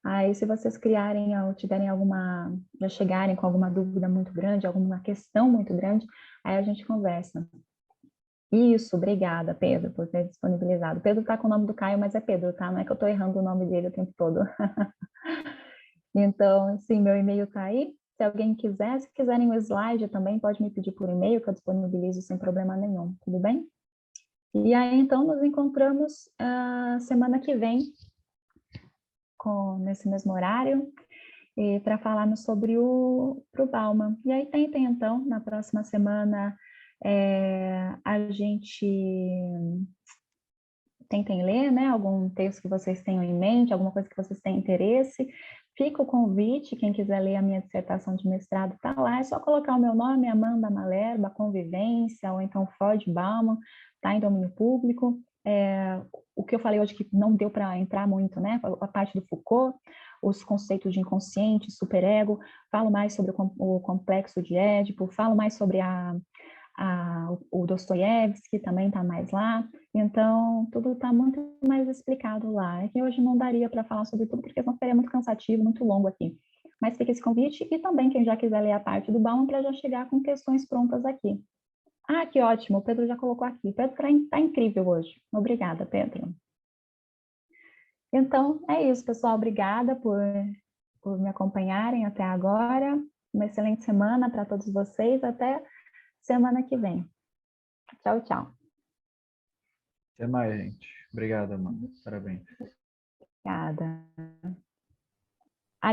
Aí, se vocês criarem ou tiverem alguma, já chegarem com alguma dúvida muito grande, alguma questão muito grande, aí a gente conversa. Isso, obrigada, Pedro, por ter disponibilizado. Pedro tá com o nome do Caio, mas é Pedro, tá? Não é que eu tô errando o nome dele o tempo todo. Então, sim, meu e-mail tá aí. Se alguém quiser, se quiserem o slide também, pode me pedir por e-mail, que eu disponibilizo sem problema nenhum, tudo bem? E aí, então, nos encontramos semana que vem, nesse mesmo horário, para falarmos sobre pro Bauman. E aí tem então, na próxima semana, a gente tentem ler, né, algum texto que vocês tenham em mente, alguma coisa que vocês tenham interesse. Fica o convite, quem quiser ler a minha dissertação de mestrado está lá, é só colocar o meu nome, Amanda Malerba, Convivência, ou então Freud Bauman, está em domínio público. O que eu falei hoje que não deu para entrar muito, né, a parte do Foucault, os conceitos de inconsciente, superego, falo mais sobre o complexo de Édipo, falo mais sobre o Dostoiévski também está mais lá, então tudo está muito mais explicado lá. É que hoje não daria para falar sobre tudo, porque senão seria muito cansativo, muito longo aqui. Mas fica esse convite, e também quem já quiser ler a parte do Bauman, para já chegar com questões prontas aqui. Ah, que ótimo, o Pedro já colocou aqui. Pedro está incrível hoje. Obrigada, Pedro. Então, é isso, pessoal. Obrigada por me acompanharem até agora. Uma excelente semana para todos vocês. Até semana que vem. Tchau, tchau. Até mais, gente. Obrigado, Amanda. Parabéns. Obrigada.